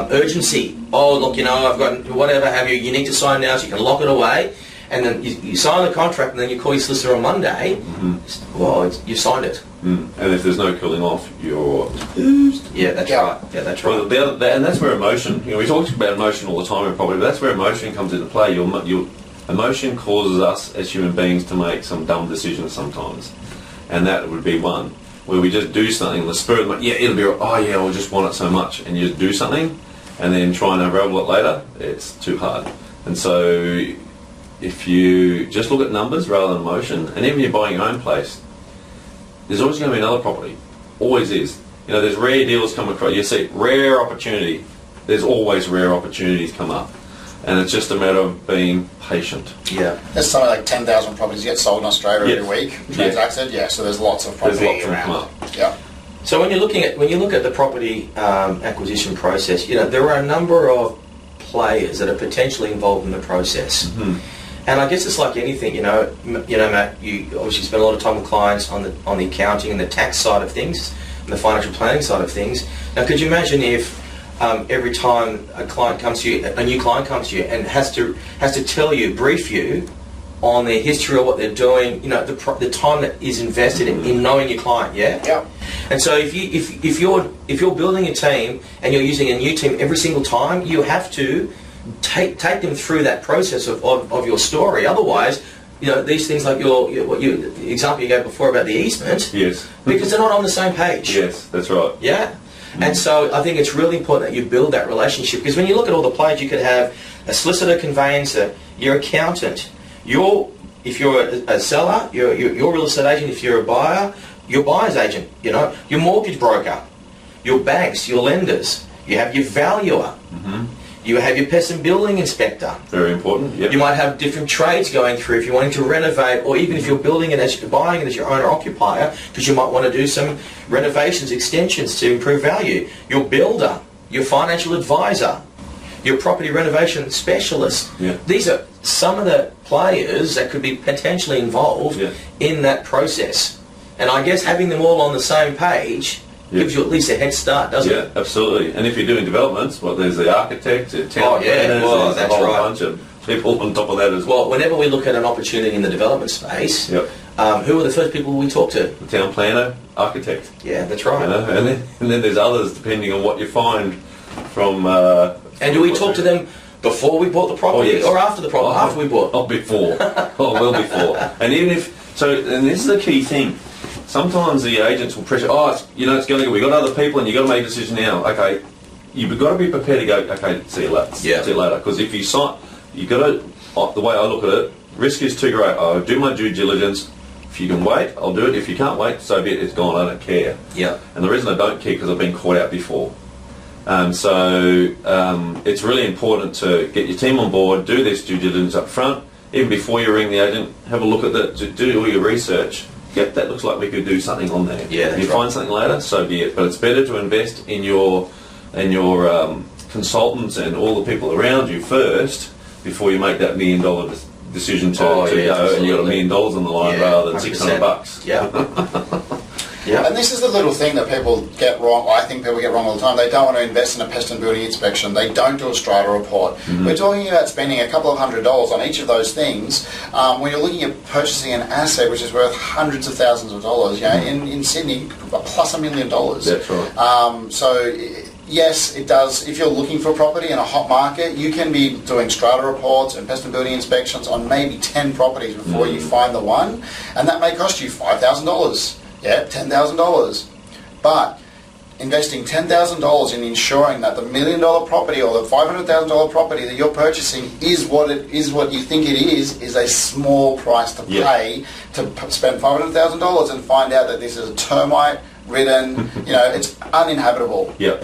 Speaker 4: urgency. Oh, look, I've got whatever have you. You need to sign now so you can lock it away. And then you sign the contract, and then you call your solicitor on Monday. Well, you signed it.
Speaker 3: And if there's no cooling off, you're
Speaker 4: Yeah, that's right. Yeah, that's right.
Speaker 3: Well, and that's where emotion. We talk about emotion all the time in property, but that's where emotion comes into play. Your emotion causes us as human beings to make some dumb decisions sometimes, and that would be one where we just do something in the spirit of it'll be we'll just want it so much, and you just do something, and then try and unravel it later. It's too hard, and so. If you just look at numbers rather than emotion, and even if you're buying your own place, there's always going to be another property. Always is. There's rare deals come across. You see, rare opportunity. There's always rare opportunities come up. And it's just a matter of being patient.
Speaker 2: Yeah. There's something like 10,000 properties get sold in Australia every week, transacted. Yeah, so there's lots of property around. Yeah.
Speaker 4: So when you look at the property acquisition process, there are a number of players that are potentially involved in the process. And I guess it's like anything, Matt, you obviously spend a lot of time with clients on the accounting and the tax side of things, and the financial planning side of things. Now, could you imagine if every time a new client comes to you and has to brief you on their history of what they're doing, the time that is invested in knowing your client,
Speaker 2: Yeah.
Speaker 4: And so if you're building a team and you're using a new team every single time, you have to take them through that process of your story. Otherwise, these things like the example you gave before about the easement, because they're not on the same page.
Speaker 3: Yes, that's right.
Speaker 4: Yeah. And so I think it's really important that you build that relationship, because when you look at all the players, you could have a solicitor, conveyancer, your accountant, if you're a seller, your real estate agent. If you're a buyer, your buyer's agent. Your mortgage broker, your banks, your lenders. You have your valuer. You have your pest and building inspector.
Speaker 3: Very important. Yep.
Speaker 4: You might have different trades going through if you're wanting to renovate, or even if you're building it as you're buying it as your owner occupier, because you might want to do some renovations, extensions to improve value. Your builder, your financial advisor, your property renovation specialist.
Speaker 3: Yeah.
Speaker 4: These are some of the players that could be potentially involved in that process. And I guess having them all on the same page gives you at least a head start, doesn't it?
Speaker 3: Yeah, absolutely. And if you're doing developments, there's the architect, the town planners, there's a whole bunch of people on top of that as well.
Speaker 4: Well, whenever we look at an opportunity in the development space, who are the first people we talk to?
Speaker 3: The town planner, architect.
Speaker 4: Yeah, that's right.
Speaker 3: And then there's others depending on what you find from...
Speaker 4: and do we talk to them before we bought the property or after the property? After we bought?
Speaker 3: Before. Well before. And even if... and this is the key thing. sometimes the agents will pressure, it's going to go, we've got other people and you've got to make a decision now. Okay, you've got to be prepared to go, okay, see you later. See you later. Because if you sign, you've got to, the way I look at it, risk is too great. I'll do my due diligence. If you can wait, I'll do it. If you can't wait, so be it. It's gone. I don't care.
Speaker 4: Yeah.
Speaker 3: And the reason I don't care because I've been caught out before. It's really important to get your team on board, do this due diligence up front. Even before you ring the agent, have a look at that, do all your research. Yep, that looks like we could do something on there.
Speaker 4: Yeah,
Speaker 3: if you find something later, so be it. But it's better to invest in your consultants and all the people around you first before you make that $1 million decision to go, and you've got $1 million on the line rather than 600 bucks.
Speaker 4: Yeah.
Speaker 2: Yeah. And this is the little thing that people get wrong. I think people get wrong all the time. They don't want to invest in a pest and building inspection. They don't do a strata report. Mm-hmm. We're talking about spending a couple of $100 on each of those things. When you're looking at purchasing an asset which is worth hundreds of thousands of dollars, in Sydney, plus $1 million.
Speaker 3: That's right.
Speaker 2: Yes, it does. If you're looking for property in a hot market, you can be doing strata reports and pest and building inspections on maybe 10 properties before you find the one, and that may cost you $5,000. Yeah, $10,000. But investing $10,000 in ensuring that the $1 million property or the $500,000 property that you're purchasing is what you think it is a small price to pay to spend $500,000 and find out that this is a termite ridden, it's uninhabitable.
Speaker 3: Yep.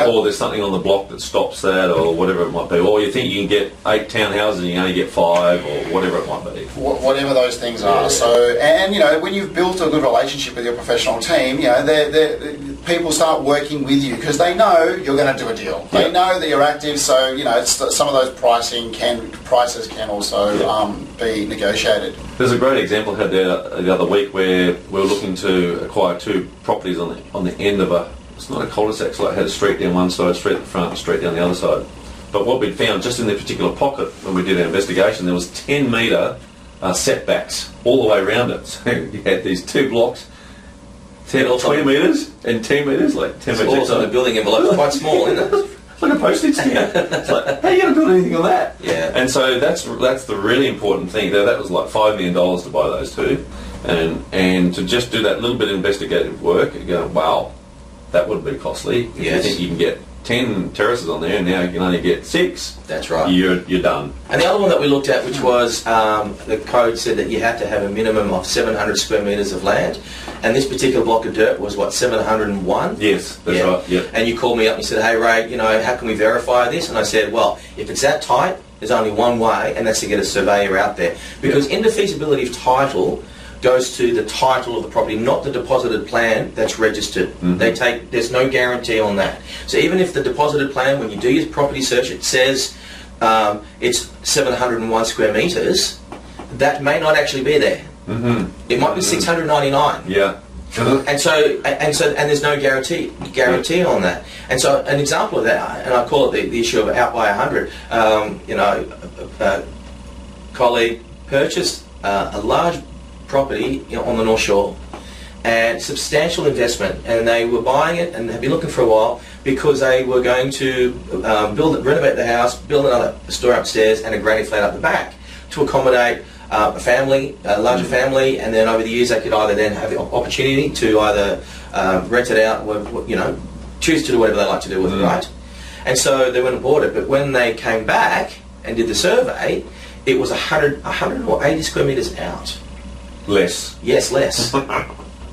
Speaker 3: Or there's something on the block that stops that, or whatever it might be. Or you think you can get 8 townhouses and you only get 5, or whatever it might be.
Speaker 2: Whatever those things are. So, and when you've built a good relationship with your professional team, people start working with you because they know you're going to do a deal. They know that you're active, so some of those prices can also be negotiated.
Speaker 3: There's a great example I had there the other week where we were looking to acquire 2 properties on the end of it's not a cul-de-sac, so it had a street down one side, street at the front, street down the other side. But what we'd found just in that particular pocket when we did our investigation, there was 10 metre setbacks all the way around it. So you had these 2 blocks, 10 or 20 metres and 10 metres, like 10 metres.
Speaker 4: Also the building envelope is quite small, isn't it?
Speaker 3: It's like a postage stamp. It's like, how are you going to build anything on that?
Speaker 4: Yeah.
Speaker 3: And so that's the really important thing. That was like $5 million to buy those 2. And to just do that little bit of investigative work, you go, wow, that would be costly. If you think you can get 10 terraces on there and now you can only get 6,
Speaker 4: that's right.
Speaker 3: You're done.
Speaker 4: And the other one that we looked at, which was the code said that you had to have a minimum of 700 square metres of land, and this particular block of dirt was 701?
Speaker 3: Yes, that's right. Yep.
Speaker 4: And you called me up and you said, hey Ray, how can we verify this? And I said, well, if it's that tight, there's only one way, and that's to get a surveyor out there. Because in the feasibility of title goes to the title of the property, not the deposited plan that's registered. Mm-hmm. There's no guarantee on that. So even if the deposited plan, when you do your property search, it says it's 701 square metres, that may not actually be there. Mm-hmm. It might be 699.
Speaker 3: Yeah.
Speaker 4: And there's no guarantee on that. And so an example of that, and I call it the issue of out by 100. A colleague purchased a large property on the North Shore, and substantial investment, and they were buying it and had been looking for a while because they were going to renovate the house, build another store upstairs and a granny flat up the back to accommodate a family, a larger family, and then over the years they could either then have the opportunity to either rent it out or choose to do whatever they like to do with it, right? And so they went and bought it, but when they came back and did the survey, it was 180 square metres out.
Speaker 3: Less.
Speaker 4: Yes, less.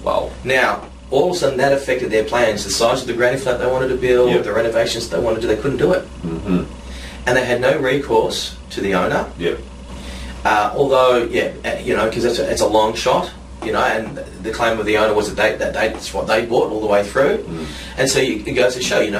Speaker 3: Wow.
Speaker 4: Now, all of a sudden that affected their plans. The size of the granny flat they wanted to build, the renovations they wanted to do, they couldn't do it. Mm-hmm. And they had no recourse to the owner.
Speaker 3: Yep.
Speaker 4: Although, because it's a long shot, and the claim of the owner was that that's what they bought all the way through. Mm. And so it goes to show, if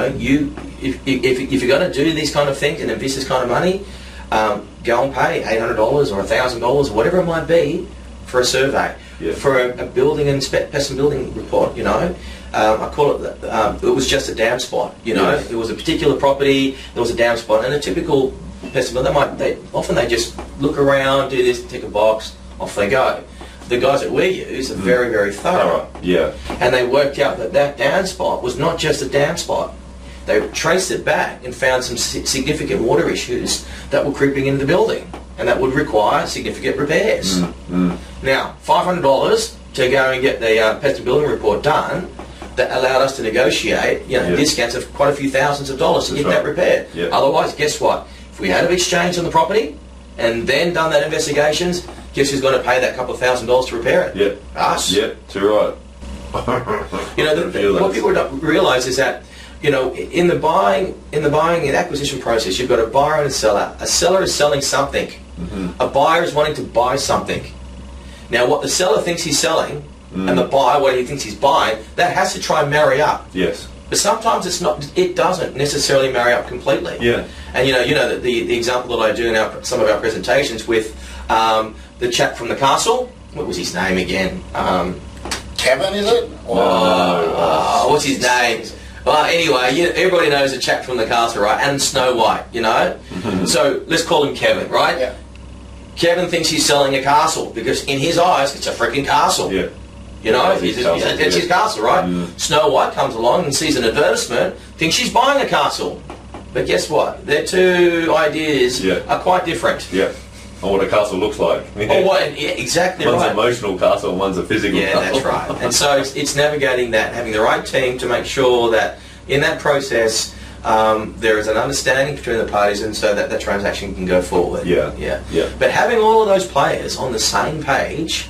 Speaker 4: you're going to do these kind of things and invest this kind of money, go and pay $800 or $1,000 or whatever it might be for a survey, for a building and pest and building report. I call it. It was just a damn spot. It was a particular property. There was a damn spot, and a typical pest and building. They just look around, do this, tick a box, off they go. The guys that we use are very, very thorough.
Speaker 3: Yeah.
Speaker 4: And they worked out that down spot was not just a down spot. They traced it back and found some significant water issues that were creeping into the building, and that would require significant repairs. Now, $500 to go and get the pest and building report done that allowed us to negotiate, discounts of quite a few thousands of dollars to get that repaired.
Speaker 3: Yep.
Speaker 4: Otherwise, guess what? If we had have exchanged on the property and then done that investigations, guess who's going to pay that couple of $1,000s to repair it?
Speaker 3: Yep.
Speaker 4: Us.
Speaker 3: Yep, too right.
Speaker 4: What people don't realise is that, in the buying and acquisition process, you've got a buyer and a seller. A seller is selling something.
Speaker 3: Mm-hmm.
Speaker 4: A buyer is wanting to buy something. Now, what the seller thinks he's selling and the buyer what he thinks he's buying, that has to try and marry up.
Speaker 3: Yes.
Speaker 4: But sometimes it doesn't necessarily marry up completely.
Speaker 3: Yeah.
Speaker 4: And the example that I do in some of our presentations with the chap from the castle. What was his name again?
Speaker 2: Kevin, is it?
Speaker 4: What's his name? Well, anyway, everybody knows the chap from the castle, right? And Snow White, So let's call him Kevin, right?
Speaker 2: Yeah.
Speaker 4: Kevin thinks he's selling a castle because in his eyes it's a freaking castle.
Speaker 3: Yeah.
Speaker 4: It's his castle, right?
Speaker 3: Mm.
Speaker 4: Snow White comes along and sees an advertisement, thinks she's buying a castle. But guess what? Their two ideas are quite different.
Speaker 3: Yeah. Or what a castle looks like.
Speaker 4: Exactly
Speaker 3: one's
Speaker 4: right.
Speaker 3: One's an emotional castle and one's a physical castle.
Speaker 4: Yeah, that's right. And so it's navigating that, having the right team to make sure that in that process there is an understanding between the parties and so that the transaction can go forward.
Speaker 3: Yeah.
Speaker 4: But having all of those players on the same page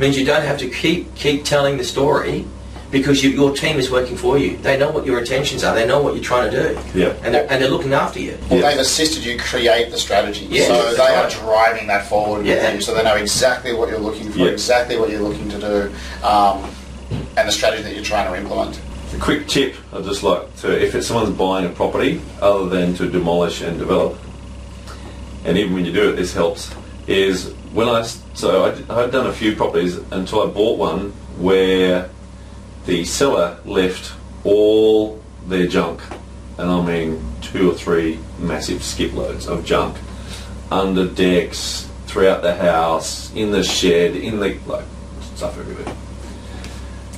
Speaker 4: means you don't have to keep telling the story because your team is working for you. They know what your intentions are. They know what you're trying to do.
Speaker 3: Yeah.
Speaker 4: And they're looking after you.
Speaker 2: Well, they've assisted you create the strategy.
Speaker 4: Yeah,
Speaker 2: so they are driving that forward with you. So they know exactly what you're looking for, exactly what you're looking to do, and the strategy that you're trying to implement.
Speaker 3: A quick tip I'd just like to, if someone's buying a property other than to demolish and develop, and even when you do it, this helps, is I've done a few properties until I bought one where the seller left all their junk, and I mean 2 or 3 massive skip loads of junk under decks, throughout the house, in the shed, stuff everywhere.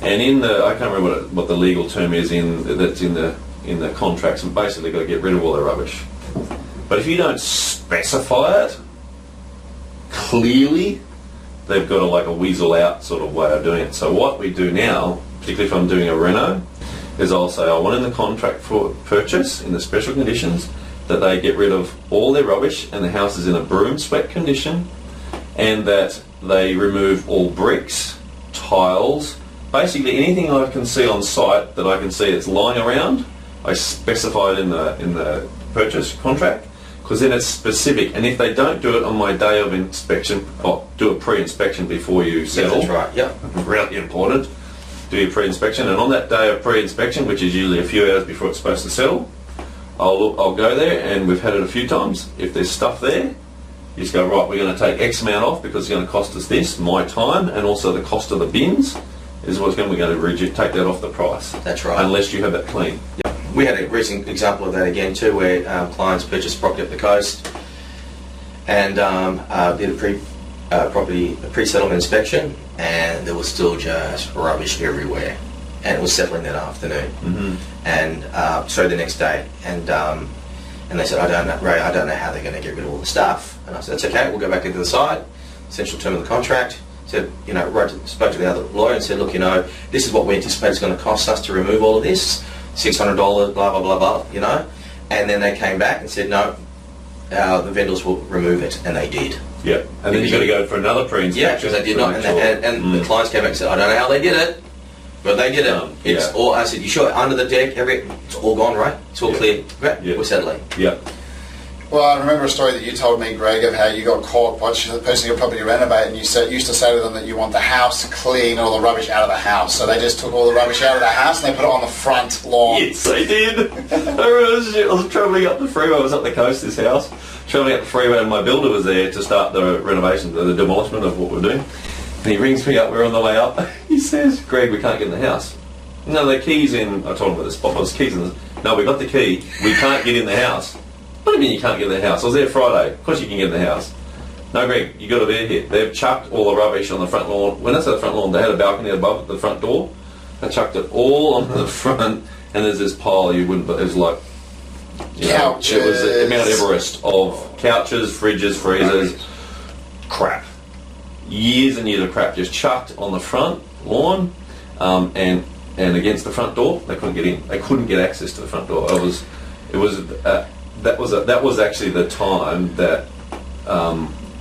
Speaker 3: And I can't remember what the legal term is that's in the contracts, and basically got to get rid of all their rubbish. But if you don't specify it clearly, they've got a weasel out sort of way of doing it. So what we do now, particularly if I'm doing a reno, is I'll say I want in the contract for purchase, in the special conditions, that they get rid of all their rubbish and the house is in a broom swept condition, and that they remove all bricks, tiles, basically anything I can see on site that I can see it's lying around. I specify it in the purchase contract, because then it's specific. And if they don't do it on my day of inspection, or do a pre-inspection before you settle.
Speaker 4: Yeah, that's right. Yep.
Speaker 3: Really important. Do your pre-inspection, and on that day of pre-inspection, which is usually a few hours before it's supposed to settle, I'll go there, and we've had it a few times. If there's stuff there, you just go, right, we're going to take X amount off because it's going to cost us this, my time, and also the cost of the bins is what's going to take that off the price.
Speaker 4: That's right.
Speaker 3: Unless you have it clean.
Speaker 4: Yep. We had a recent example of that again too, where clients purchased property up the coast and did a pre-settlement inspection, and there was still just rubbish everywhere, and it was settling that afternoon.
Speaker 3: Mm-hmm.
Speaker 4: And so the next day, and they said, I don't know how they're going to get rid of all the stuff. And I said, that's okay, we'll go back into the site, essential term of the contract. Said, spoke to the other lawyer and said, look, this is what we anticipate it's going to cost us to remove all of this, $600, blah, blah, blah, blah, And then they came back and said, no, the vendors will remove it, and they did.
Speaker 3: Yeah, and then you've got to go for another pre-inspection.
Speaker 4: Yeah, because they did not, and the clients came back and said, I don't know how they did it, but they did it. It's all. I said, you sure under the deck, it's all gone, right? It's all clear. Great, we're settling.
Speaker 3: Yeah.
Speaker 2: Well, I remember a story that you told me, Greg, of how you got caught watching the person your property renovate, and you used to say to them that you want the house clean, all the rubbish out of the house. So they just took all the rubbish out of the house and they put it on the front lawn.
Speaker 3: Yes, they did. I was travelling up the freeway. I was up the coast, this house. Travelling up the freeway, and my builder was there to start the renovation, the demolishment of what we're doing. And he rings me up, we're on the way up. He says, Greg, we can't get in the house. No, the key's in. I told him where the spot was. Keys in. No, we got the key. We can't get in the house. What do you mean you can't get in the house? I was there Friday. Of course you can get in the house. No, Greg, you got to be here. They've chucked all the rubbish on the front lawn. When I say the front lawn, they had a balcony above the front door. They chucked it all on the front, and there's this pile you wouldn't. But it was like
Speaker 2: couches.
Speaker 3: It was Mount Everest of couches, fridges, freezers, crap. years and years of crap just chucked on the front lawn, and against the front door. They couldn't get in. They couldn't get access to the front door. That was actually the time that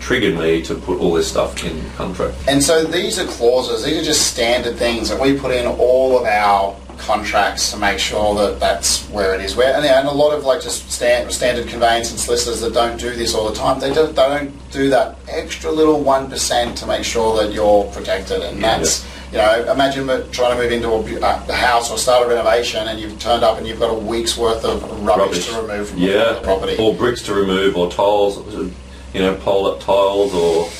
Speaker 3: triggered me to put all this stuff in contract.
Speaker 2: And so these are clauses, these are just standard things that we put in all of our contracts to make sure that that's where it is. And a lot of like just standard conveyance and solicitors that don't do this all the time, they don't do that extra little 1% to make sure that you're protected. And that's, you know, imagine trying to move into a house or start a renovation and you've turned up and you've got a week's worth of rubbish to remove from the property.
Speaker 3: Or bricks to remove, or tiles, you know, pole-up tiles or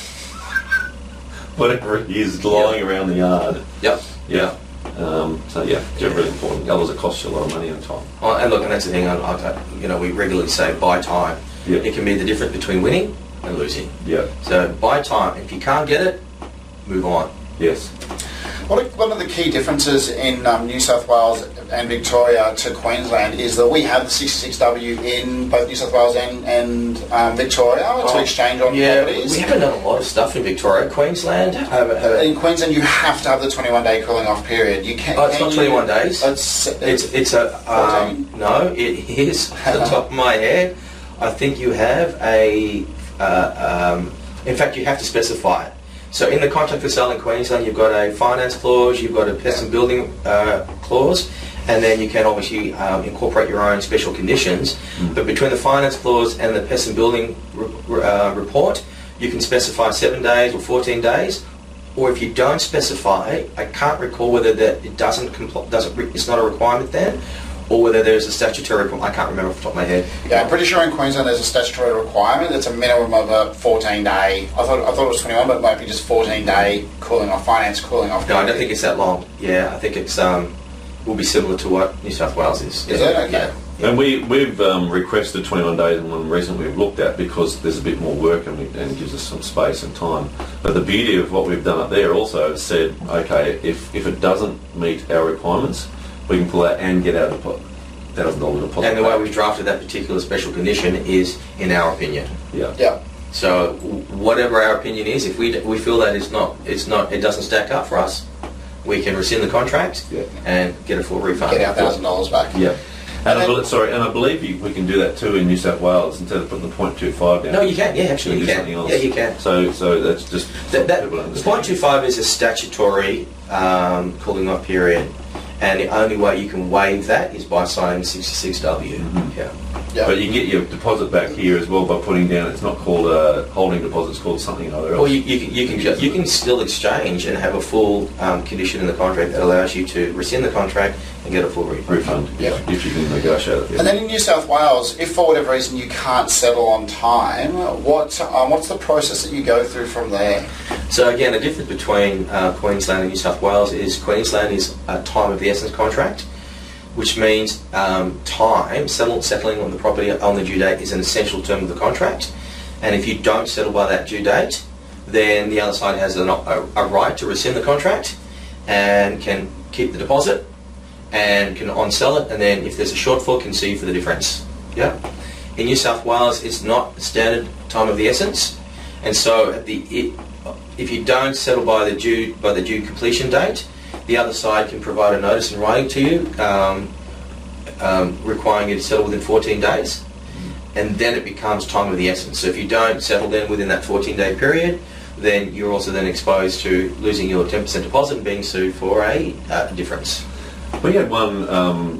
Speaker 3: whatever it is lying around the yard.
Speaker 4: Yep.
Speaker 3: Yeah. It's really important. Otherwise it costs you a lot of money and time.
Speaker 4: Oh, and look, and that's the thing, you know, we regularly say buy time.
Speaker 3: Yep.
Speaker 4: It can be the difference between winning and losing.
Speaker 3: Yeah.
Speaker 4: So buy time. If you can't get it, move on.
Speaker 3: Yes.
Speaker 2: One of the key differences in New South Wales and Victoria to Queensland is that we have the 66W in both New South Wales and Victoria to exchange on properties.
Speaker 4: We haven't done a lot of stuff in Victoria. Queensland?
Speaker 2: In Queensland you have to have the 21-day cooling off period. You can't.
Speaker 4: It's not 21 days. It's a
Speaker 2: 14?
Speaker 4: No, it is off the top of my head. I think you have in fact you have to specify it. So in the contract for sale in Queensland, you've got a finance clause, you've got a pest and building clause, and then you can obviously incorporate your own special conditions. But between the finance clause and the pest and building report, you can specify 7 days or 14 days. Or if you don't specify, I can't recall whether that it it's not a requirement then, or whether there's a statutory requirement. I can't remember off the top of my head.
Speaker 2: Yeah, I'm pretty sure in Queensland there's a statutory requirement. It's a minimum of a 14-day. I thought it was 21, but it might be just 14-day cooling off, finance cooling off.
Speaker 4: No, I don't think it's that long. Yeah, I think it's will be similar to what New South Wales is.
Speaker 2: Is it? Okay.
Speaker 3: Yeah. And we've requested 21 days in one recently we've looked at because there's a bit more work and it gives us some space and time. But the beauty of what we've done up there also said, okay, if it doesn't meet our requirements, we can pull out and get our $1,000 deposit.
Speaker 4: And the way we drafted that particular special condition is in our opinion.
Speaker 3: Yeah.
Speaker 2: Yeah.
Speaker 4: So whatever our opinion is, if we feel that it doesn't stack up for us, we can rescind the contract and get a full refund.
Speaker 2: Get our $1,000 back.
Speaker 3: Yeah. And I believe we can do that too in New South Wales instead of putting the 0.25 down.
Speaker 4: No, you can. Yeah, actually, you can.
Speaker 3: Something else.
Speaker 4: Yeah, you can.
Speaker 3: So that's just
Speaker 4: the 0.25 is a statutory cooling off period, and the only way you can waive that is by signing 66W.
Speaker 3: Mm-hmm.
Speaker 4: Yeah.
Speaker 2: Yeah.
Speaker 3: But you can get your deposit back here as well by putting down. It's not called a holding deposit. It's called something other else.
Speaker 4: Well, you can still exchange and have a full condition in the contract that allows you to rescind the contract and get a full refund.
Speaker 2: Yeah.
Speaker 3: If you can negotiate it. Yeah.
Speaker 2: And then in New South Wales, if for whatever reason you can't settle on time, what's the process that you go through from there?
Speaker 4: So again, the difference between Queensland and New South Wales is Queensland is a time of the essence contract, which means settling on the property on the due date is an essential term of the contract. And if you don't settle by that due date, then the other side has a right to rescind the contract and can keep the deposit and can on-sell it, and then if there's a shortfall, can sue you for the difference. Yeah. In New South Wales, it's not standard time of the essence, and so if you don't settle by the due completion date, the other side can provide a notice in writing to you, requiring you to settle within 14 days, and then it becomes time of the essence. So if you don't settle then within that 14-day period, then you're also then exposed to losing your 10% deposit and being sued for a difference.
Speaker 3: We had one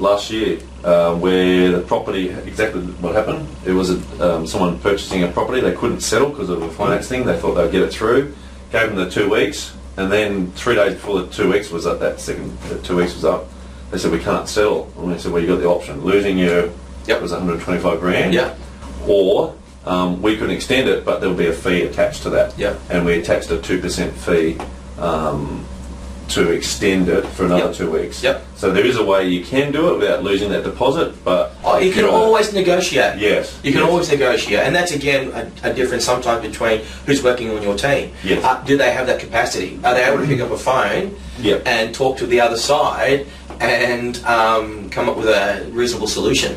Speaker 3: last year where the property, exactly what happened. It was someone purchasing a property. They couldn't settle because of a finance thing. They thought they'd get it through. Gave them the 2 weeks, and then 3 days before the 2 weeks was up, the 2 weeks was up, they said we can't settle. And we said, well, you got the option: losing your it was 125 grand, or we could extend it, but there would be a fee attached to that. And we attached a 2% fee to extend it for another 2 weeks. So there is a way you can do it without losing that deposit, but
Speaker 4: you can always negotiate.
Speaker 3: Yes,
Speaker 4: you can always negotiate, and that's again a difference sometimes between who's working on your team. Do they have that capacity? Are they able to pick up a phone and talk to the other side and come up with a reasonable solution?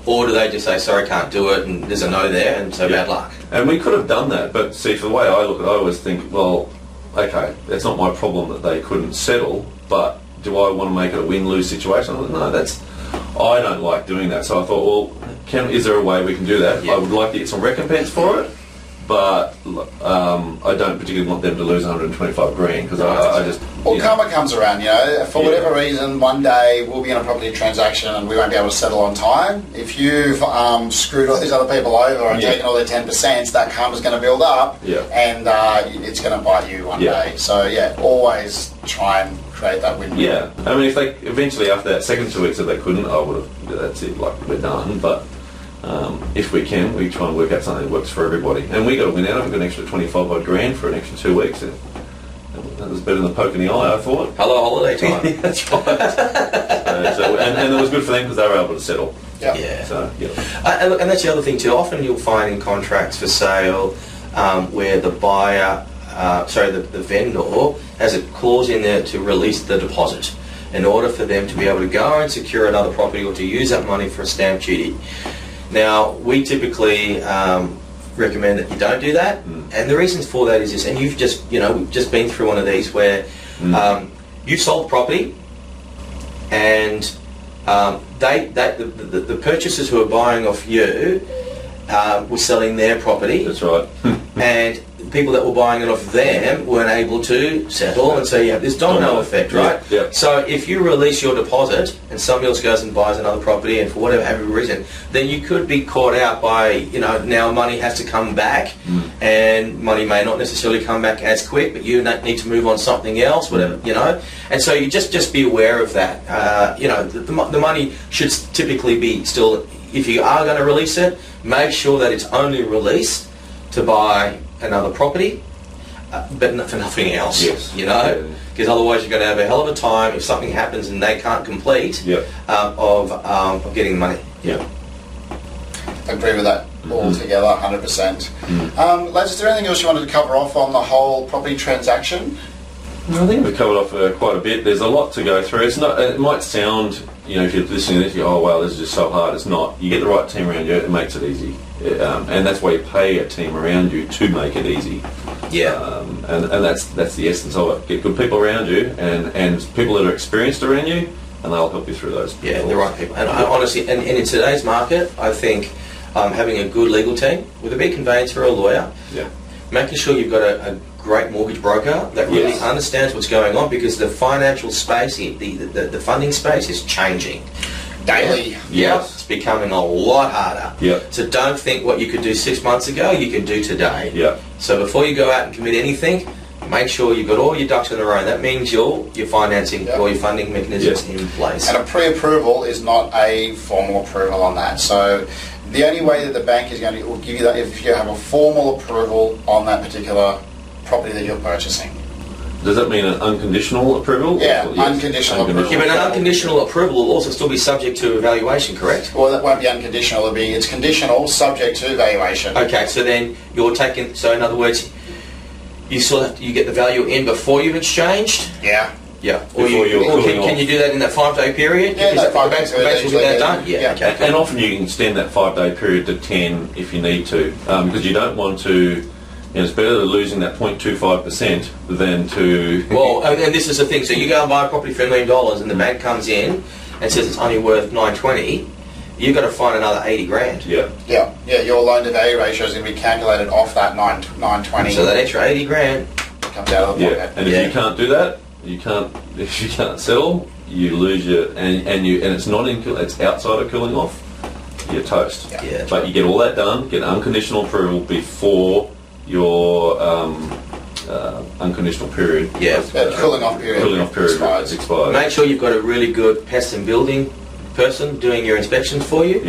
Speaker 4: Or do they just say, sorry, can't do it, and there's a no there, and so bad luck?
Speaker 3: And we could have done that, but see, for the way I look at it, I always think, well, okay, that's not my problem that they couldn't settle, but do I want to make it a win-lose situation? I thought, no, I don't like doing that. So I thought, well, is there a way we can do that?
Speaker 4: Yeah.
Speaker 3: I would like to get some recompense for it, but I don't particularly want them to lose 125 grand because I just...
Speaker 2: Well, karma comes around, for whatever reason, one day we'll be in a property transaction and we won't be able to settle on time. If you've screwed all these other people over and taken all their 10%, that karma's going to build up and it's going to bite you one day. So, always try and create that win-win.
Speaker 3: Yeah. I mean, if they eventually, after that second 2 weeks, if they couldn't, I would have, that's it, like, we're done. But if we can, we try and work out something that works for everybody. And we got to win out. We've got an extra 25 odd grand for an extra 2 weeks. That was better than the poke in the eye, I thought.
Speaker 4: Hello, holiday time.
Speaker 3: That's right. And it was good for them because they were able to settle.
Speaker 4: Yeah.
Speaker 3: So,
Speaker 4: and that's the other thing too. Often you'll find in contracts for sale where the buyer, the vendor has a clause in there to release the deposit in order for them to be able to go and secure another property or to use that money for a stamp duty. Now, we typically recommend that you don't do that, and the reasons for that is this, and you've just, we've just been through one of these where you've sold property and the purchasers who are buying off you were selling their property.
Speaker 3: That's right.
Speaker 4: And people that were buying it off them weren't able to settle, and so you have this domino effect, right?
Speaker 3: Yeah.
Speaker 4: So if you release your deposit and somebody else goes and buys another property, and for whatever reason, then you could be caught out by, now money has to come back, and money may not necessarily come back as quick, but you need to move on something else, whatever, And so you just be aware of that. The money should typically be still, if you are going to release it, make sure that it's only released to buy another property, but for nothing else.
Speaker 3: Yes.
Speaker 4: Because otherwise you're going to have a hell of a time if something happens and they can't complete of getting the money.
Speaker 3: Yeah.
Speaker 2: Agree with that altogether, 100%. Les, is there anything else you wanted to cover off on the whole property transaction?
Speaker 3: I think we've covered off quite a bit. There's a lot to go through. It might sound, if you're listening to this, you go, oh wow, this is just so hard. It's not. You get the right team around you, it makes it easy. And that's why you pay a team around you to make it easy.
Speaker 4: Yeah.
Speaker 3: And that's the essence of it. Get good people around you and people that are experienced around you, and they'll help you through those.
Speaker 4: Yeah, the right people. And honestly, and in today's market, I think having a good legal team with a big conveyancer or a lawyer, making sure you've got a great mortgage broker that really understands what's going on, because the financial space, the funding space is changing
Speaker 2: daily.
Speaker 4: It's becoming a lot harder. So don't think what you could do 6 months ago you can do today. So before you go out and commit anything, make sure you've got all your ducks in a row. That means your financing or your funding mechanisms in place.
Speaker 2: And a pre-approval is not a formal approval on that. So the only way that the bank is going to give you that if you have a formal approval on that particular property that you're purchasing.
Speaker 3: Does that mean an unconditional approval?
Speaker 2: Yeah, unconditional approval.
Speaker 4: Yeah, but an unconditional approval will also still be subject to evaluation, correct?
Speaker 2: Well, that won't be unconditional. It's conditional, subject to evaluation.
Speaker 4: Okay, so then you're taking. So in other words, you get the value in before you've exchanged.
Speaker 2: Yeah.
Speaker 4: Or can you do that in that 5-day period?
Speaker 2: Yeah, that 5 days.
Speaker 4: Banks will get that done. Yeah. Okay.
Speaker 3: And often you can extend that 5-day period to 10 if you need to, because you don't want to. It's better than losing that 0.25% than to...
Speaker 4: Well, and this is the thing. So you go and buy a property for $1 million and the bank comes in and says it's only worth $920, you've got to find another 80 grand.
Speaker 2: Yeah, your loan to value ratio is going to be calculated off that 920.
Speaker 4: So that extra 80 grand
Speaker 2: comes out of the pocket.
Speaker 3: And if you can't do that, if you can't settle, you lose your... And it's not it's outside of cooling off, you're toast.
Speaker 4: Yeah.
Speaker 3: But you get all that done, get unconditional approval before your unconditional period.
Speaker 2: Cooling off period expires.
Speaker 4: Make sure you've got a really good pest and building person doing your inspections for you.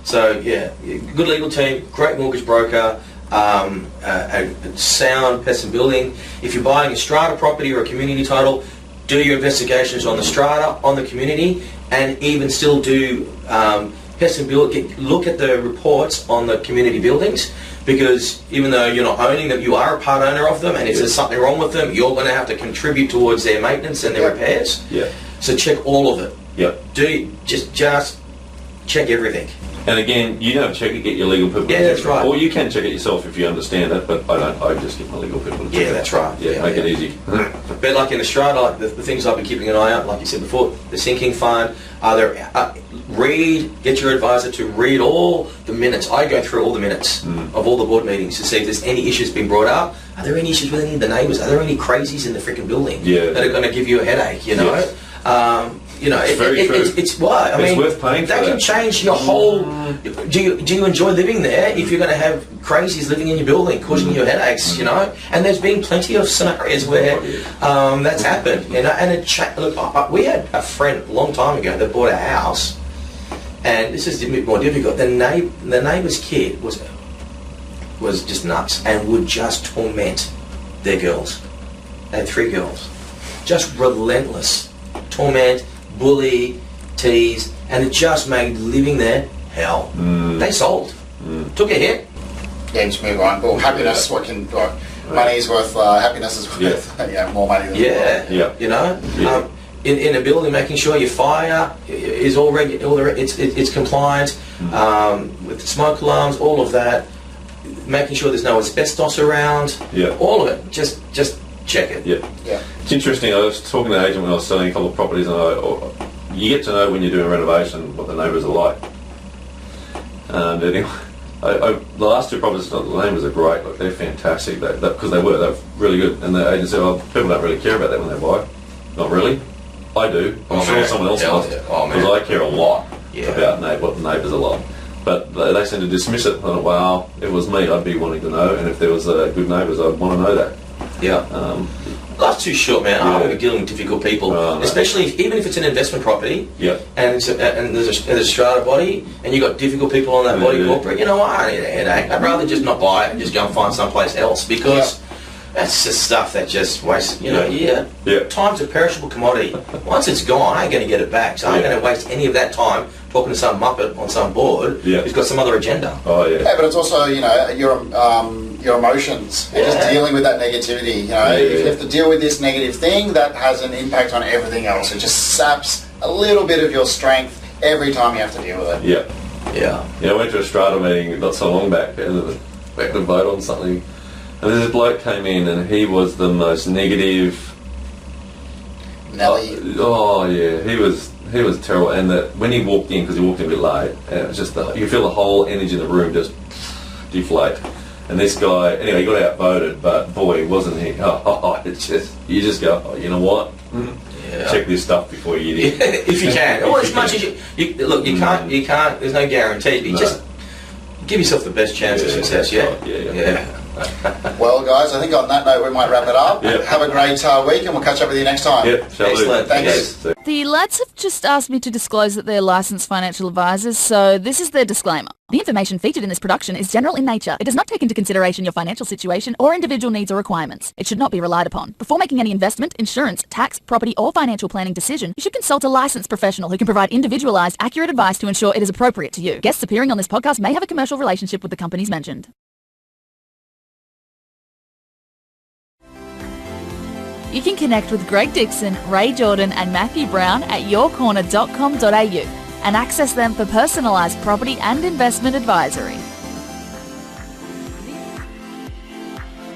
Speaker 4: So good legal team, great mortgage broker, a sound pest and building. If you're buying a strata property or a community title, do your investigations on the strata, on the community, and even still do pest and build. Look at the reports on the community buildings. Because even though you're not owning them, you are a part owner of them, and if there's something wrong with them, you're going to have to contribute towards their maintenance and their repairs. So check all of it. Just check everything.
Speaker 3: And again, you don't check it, get your legal people.
Speaker 4: Yeah, that's right.
Speaker 3: Or you can check it yourself if you understand it, but I don't. I just get my legal people to check it.
Speaker 4: Yeah, that's right.
Speaker 3: Yeah, make it easy.
Speaker 4: But like in Australia, like the things I've been keeping an eye on, like you said before, the sinking fund, get your advisor to read all the minutes. I go through all the minutes of all the board meetings to see if there's any issues being brought up. Are there any issues with any of the neighbours? Are there any crazies in the freaking building that are going to give you a headache, you know?
Speaker 3: Yes.
Speaker 4: It's why. I mean,
Speaker 3: worth paying for
Speaker 4: that can change your whole... Do you enjoy living there if you're going to have crazies living in your building causing you headaches, you know? And there's been plenty of scenarios where that's happened, you know? And look, we had a friend a long time ago that bought a house, and this is a bit more difficult. The neighbour's kid was just nuts and would just torment their girls. They had 3 girls. Just relentless. Torment, bully, tease, and it just made living there hell. They sold. Took a hit.
Speaker 2: Yeah, just move on. Well, happiness, money is worth, happiness is worth more money than
Speaker 4: you know? In a building, making sure your fire is all it's compliant, with the smoke alarms, all of that, making sure there's no asbestos around, all of it, just check it.
Speaker 2: Yeah.
Speaker 3: It's interesting. I was talking to an agent when I was selling a couple of properties, and you get to know when you're doing a renovation what the neighbours are like. And anyway, the last 2 properties, the neighbours are great. Like, they're fantastic because they're really good. And the agent said, "Well, people don't really care about that when they buy." Not really. I do. I'm sure someone else does because I care a lot about what the neighbours are like. But they seem to dismiss it. I thought, well, if it was me, I'd be wanting to know, and if there was good neighbours, I'd want to know that.
Speaker 4: Yeah. Life's too short, man. I'm going to be dealing with difficult people, especially even if it's an investment property.
Speaker 3: Yeah.
Speaker 4: And there's a strata body, and you've got difficult people on that body corporate. You know what? I need a headache. I'd rather just not buy it and just go and find someplace else because that's just stuff that just wastes. You know, time's a perishable commodity. Once it's gone, I ain't going to get it back. So I ain't going to waste any of that time talking to some muppet on some board who's got some other agenda.
Speaker 3: Oh yeah.
Speaker 2: Yeah, but it's also your emotions and just dealing with that negativity. You know, if you have to deal with this negative thing, that has an impact on everything else. It just saps a little bit of your strength every time you have to deal with it.
Speaker 3: Yeah. I went to a strata meeting not so long back, and we had to vote on something. And this bloke came in, and he was the most negative.
Speaker 2: Nelly.
Speaker 3: Oh yeah, he was terrible. And when he walked in, because he walked in a bit late, and it was just you feel the whole energy in the room just deflate. And this guy, anyway, he got outvoted, but boy, wasn't he? It's just you just go, you know what? Check this stuff before you eat it.
Speaker 4: If you can. Well, as much as you look, you can't. There's no guarantee. But you just give yourself the best chance of success. Yeah.
Speaker 2: Well, guys, I think on that note we might wrap it up. Have a great week, and we'll catch up with you next time.
Speaker 4: Excellent.
Speaker 2: Thanks.
Speaker 1: The lads have just asked me to disclose that they're licensed financial advisors, so this is their disclaimer. The information featured in this production is general in nature. It does not take into consideration your financial situation or individual needs or requirements. It should not be relied upon. Before making any investment, insurance, tax, property, or financial planning decision, you should consult a licensed professional who can provide individualized, accurate advice to ensure it is appropriate to you. Guests appearing on this podcast may have a commercial relationship with the companies mentioned. You can connect with Greg Dixon, Ray Jourdan and Matthew Brown at yourcorner.com.au and access them for personalised property and investment advisory.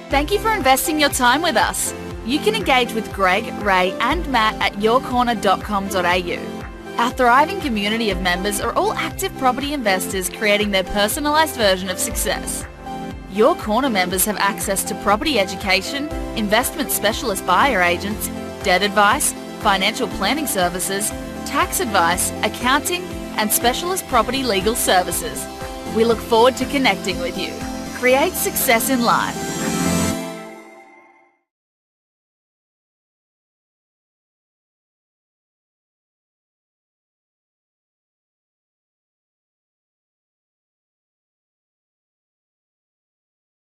Speaker 1: Thank you for investing your time with us. You can engage with Greg, Ray and Matt at yourcorner.com.au. Our thriving community of members are all active property investors creating their personalised version of success. Your Corner members have access to property education, investment specialist buyer agents, debt advice, financial planning services, tax advice, accounting, and specialist property legal services. We look forward to connecting with you. Create success in life.